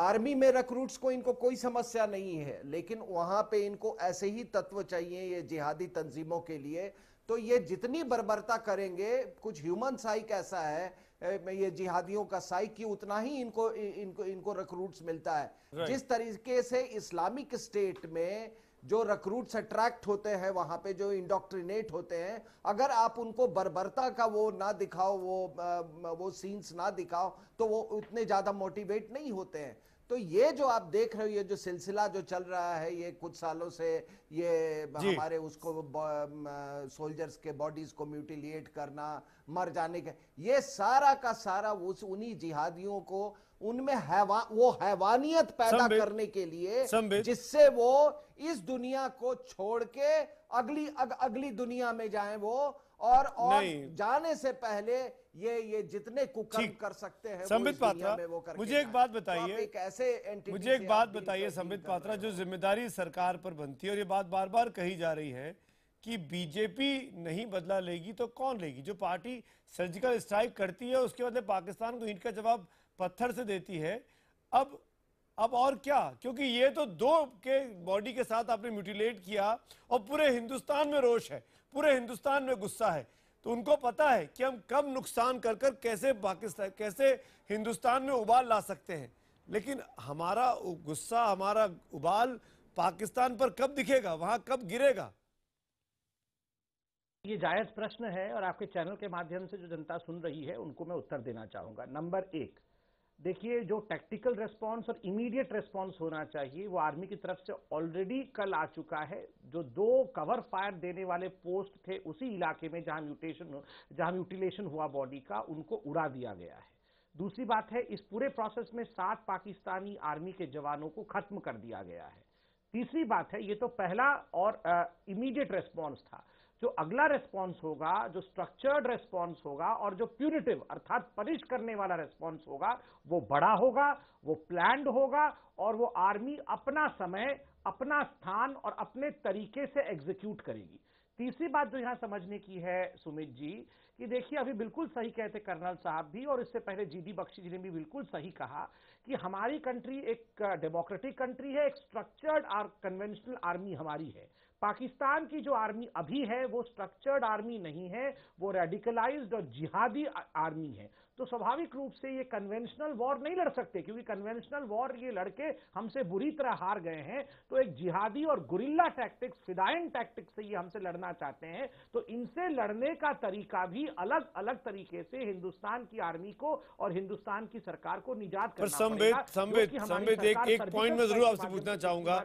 आर्मी में रिक्रूट्स को इनको कोई समस्या नहीं है, लेकिन वहां पे इनको ऐसे ही तत्व चाहिए ये जिहादी तंजीमों के लिए। तो ये जितनी बर्बरता करेंगे, कुछ ह्यूमन साइक ऐसा है, ये जिहादियों का साइक की उतना ही इनको रिक्रूट्स मिलता है। जिस तरीके से इस्लामिक स्टेट में जो रिक्रूट्स अट्रैक्ट होते हैं, वहां पे जो इंडोक्ट्रिनेट होते हैं, अगर आप उनको बर्बरता का वो ना दिखाओ, वो सीन्स ना दिखाओ, तो वो उतने ज्यादा मोटिवेट नहीं होते हैं। तो ये जो आप देख रहे हो, ये जो सिलसिला जो चल रहा है ये कुछ सालों से, ये हमारे उसको सोल्जर्स के बॉडीज को म्यूटिलेट करना, मर जाने के, ये सारा का सारा उन्हीं जिहादियों को उनमें वो हैवानियत पैदा करने के लिए, जिससे वो इस दुनिया को छोड़ के अगली दुनिया में जाएं वो, और जाने से पहले ये जितने कुकर्म कर सकते हैं संबित पात्रा, मुझे एक बात बताइए, मुझे एक बात बताइए संबित पात्रा, जो जिम्मेदारी सरकार पर बनती है, और ये बात बार बार कही जा रही है कि बीजेपी नहीं बदला लेगी तो कौन लेगी? जो पार्टी सर्जिकल स्ट्राइक करती है उसके बदले पाकिस्तान को ईंट का जवाब पत्थर से देती है। अब और क्या? क्योंकि ये तो 2 के बॉडी के साथ आपने म्यूटिलेट किया और पूरे हिंदुस्तान में रोष है, पूरे हिंदुस्तान में गुस्सा है। तो उनको पता है कि हम कब नुकसान कर कैसे हिंदुस्तान में उबाल ला सकते हैं। लेकिन हमारा गुस्सा, हमारा उबाल पाकिस्तान पर कब दिखेगा, वहां कब गिरेगा? ये जायज प्रश्न है और आपके चैनल के माध्यम से जो जनता सुन रही है उनको मैं उत्तर देना चाहूंगा। नंबर 1, देखिए, जो टैक्टिकल रेस्पॉन्स और इमीडिएट रेस्पॉन्स होना चाहिए वो आर्मी की तरफ से ऑलरेडी कल आ चुका है। जो 2 कवर फायर देने वाले पोस्ट थे उसी इलाके में जहां म्यूटिलेशन हुआ बॉडी का, उनको उड़ा दिया गया है। दूसरी बात है, इस पूरे प्रोसेस में 7 पाकिस्तानी आर्मी के जवानों को खत्म कर दिया गया है। तीसरी बात है, ये तो पहला और इमीडिएट रेस्पॉन्स था। जो अगला रेस्पॉन्स होगा, जो स्ट्रक्चर्ड रेस्पॉन्स होगा और जो प्यूनिटिव अर्थात पनिश करने वाला रेस्पॉन्स होगा, वो बड़ा होगा, वो प्लान्ड होगा, और वो आर्मी अपना समय, अपना स्थान और अपने तरीके से एग्जीक्यूट करेगी। तीसरी बात जो यहां समझने की है सुमित जी, कि देखिए, अभी बिल्कुल सही कहते कर्नल साहब भी, और इससे पहले जीडी बख्शी जी ने भी बिल्कुल सही कहा कि हमारी कंट्री एक डेमोक्रेटिक कंट्री है, एक स्ट्रक्चर्ड और कन्वेंशनल आर्मी हमारी है। पाकिस्तान की जो आर्मी अभी है वो स्ट्रक्चर्ड आर्मी नहीं है, वो रेडिकलाइज्ड और जिहादी आर्मी है। तो स्वाभाविक रूप से ये कन्वेंशनल वॉर नहीं लड़ सकते, क्योंकि कन्वेंशनल वॉर ये लड़के हमसे बुरी तरह हार गए हैं। तो एक जिहादी और गुरिल्ला टैक्टिक्स, फिदाइन टैक्टिक्स से ये हमसे लड़ना चाहते हैं। तो इनसे लड़ने का तरीका भी अलग अलग तरीके से हिंदुस्तान की आर्मी को और हिंदुस्तान की सरकार को निजात करना पड़ेगा। संबित एक पॉइंट में जरूर आपसे पूछना चाहूंगा।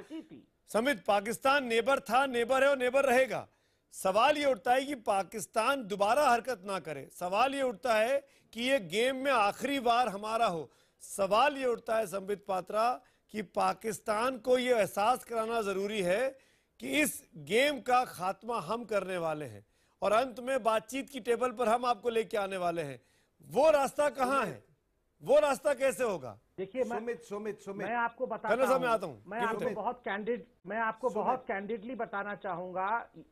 संबित, पाकिस्तान नेबर था, नेबर है और नेबर रहेगा। सवाल ये उठता है कि पाकिस्तान दोबारा हरकत ना करे। सवाल ये उठता है कि ये गेम में आखिरी बार हमारा हो। सवाल ये उठता है संबित पात्रा कि पाकिस्तान को ये एहसास कराना जरूरी है कि इस गेम का खात्मा हम करने वाले हैं और अंत में बातचीत की टेबल पर हम आपको लेके आने वाले हैं। वो रास्ता कहाँ है, वो रास्ता कैसे होगा? देखिए सुमित मैं आपको बताता हूं, मैं आपको बहुत कैंडिडली बताना चाहूंगा।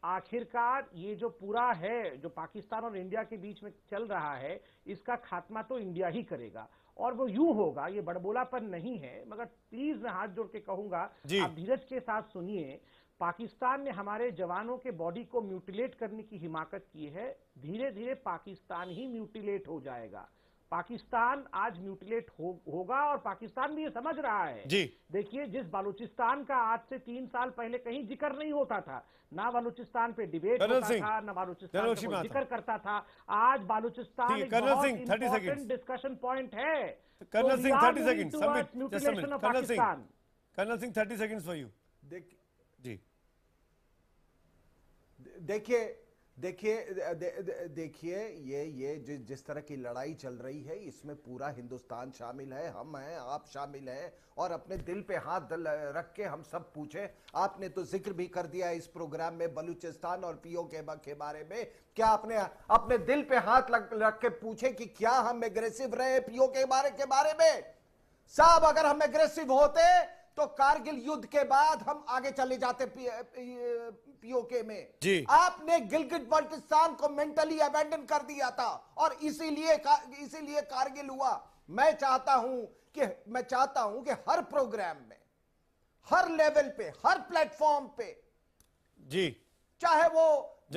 आखिरकार ये जो पूरा है, जो पाकिस्तान और इंडिया के बीच में चल रहा है, इसका खात्मा तो इंडिया ही करेगा और वो यूं होगा। ये बड़बोलापन नहीं है, मगर प्लीज मैं हाथ जोड़ के कहूंगा, आप धीरज के साथ सुनिए। पाकिस्तान ने हमारे जवानों के बॉडी को म्यूटिलेट करने की हिमाकत की है। धीरे धीरे पाकिस्तान ही म्यूटिलेट हो जाएगा। पाकिस्तान आज म्यूटिलेट होगा और पाकिस्तान भी ये समझ रहा है। देखिए, जिस बालूचिस्तान का आज से 3 साल पहले कहीं जिक्र नहीं होता था, ना बालूचिस्तान पे डिबेट होता था, ना बालूचिस्तान पे कोई जिक्र करता था, आज बालूचिस्तान एक बहुत इंपॉर्टेंट डिस्कशन पॉइंट है। Colonel Singh 30 second, colonel Singh 30 seconds for you. जी देखिए ये जिस तरह की लड़ाई चल रही है, इसमें पूरा हिंदुस्तान शामिल है, हम हैं, आप शामिल हैं। और अपने दिल पे हाथ रख के हम सब पूछे। आपने तो जिक्र भी कर दिया इस प्रोग्राम में बलूचिस्तान और पीओके के बारे में। क्या आपने अपने दिल पे हाथ रख के पूछे कि क्या हम एग्रेसिव रहे पीओके के बारे में? साहब, अगर हम एग्रेसिव होते तो कारगिल युद्ध के बाद हम आगे चले जाते पीओके में। आपने गिलगिट बाल्टिस्तान को मेंटली अबैंडन कर दिया था और इसीलिए कारगिल हुआ। मैं चाहता हूं कि हर प्रोग्राम में, हर लेवल पे, हर प्लेटफॉर्म पे, चाहे वो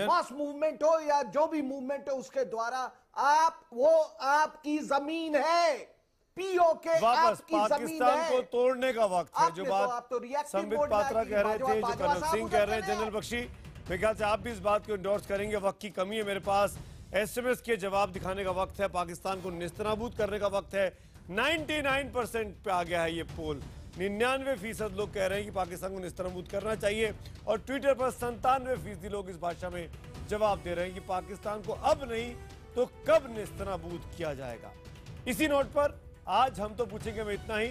मास मूवमेंट हो या जो भी मूवमेंट हो, उसके द्वारा आपकी जमीन है। पीओके वापस आपकी पाकिस्तान है। को तोड़ने का वक्त है। जो बात संबित पात्रा कह रहे थे, जो कर्नल सिंह कह रहे हैं, जनरल बख्शी, मेरे ख्याल से आप भी इस बात को इंडोर्स करेंगे। वक्त की कमी है मेरे पास, एसएमएस के जवाब दिखाने का वक्त है, पाकिस्तान को निस्तनाबूद करने का वक्त है। 99% पे आ गया है ये पोल। 99% लोग कह रहे हैं कि पाकिस्तान को निस्तनाबूद करना चाहिए और ट्विटर पर 97% लोग इस भाषा में जवाब दे रहे हैं कि पाकिस्तान को अब नहीं तो कब निस्तनाबूद किया जाएगा। इसी नोट पर आज हम तो पूछेंगे में इतना ही।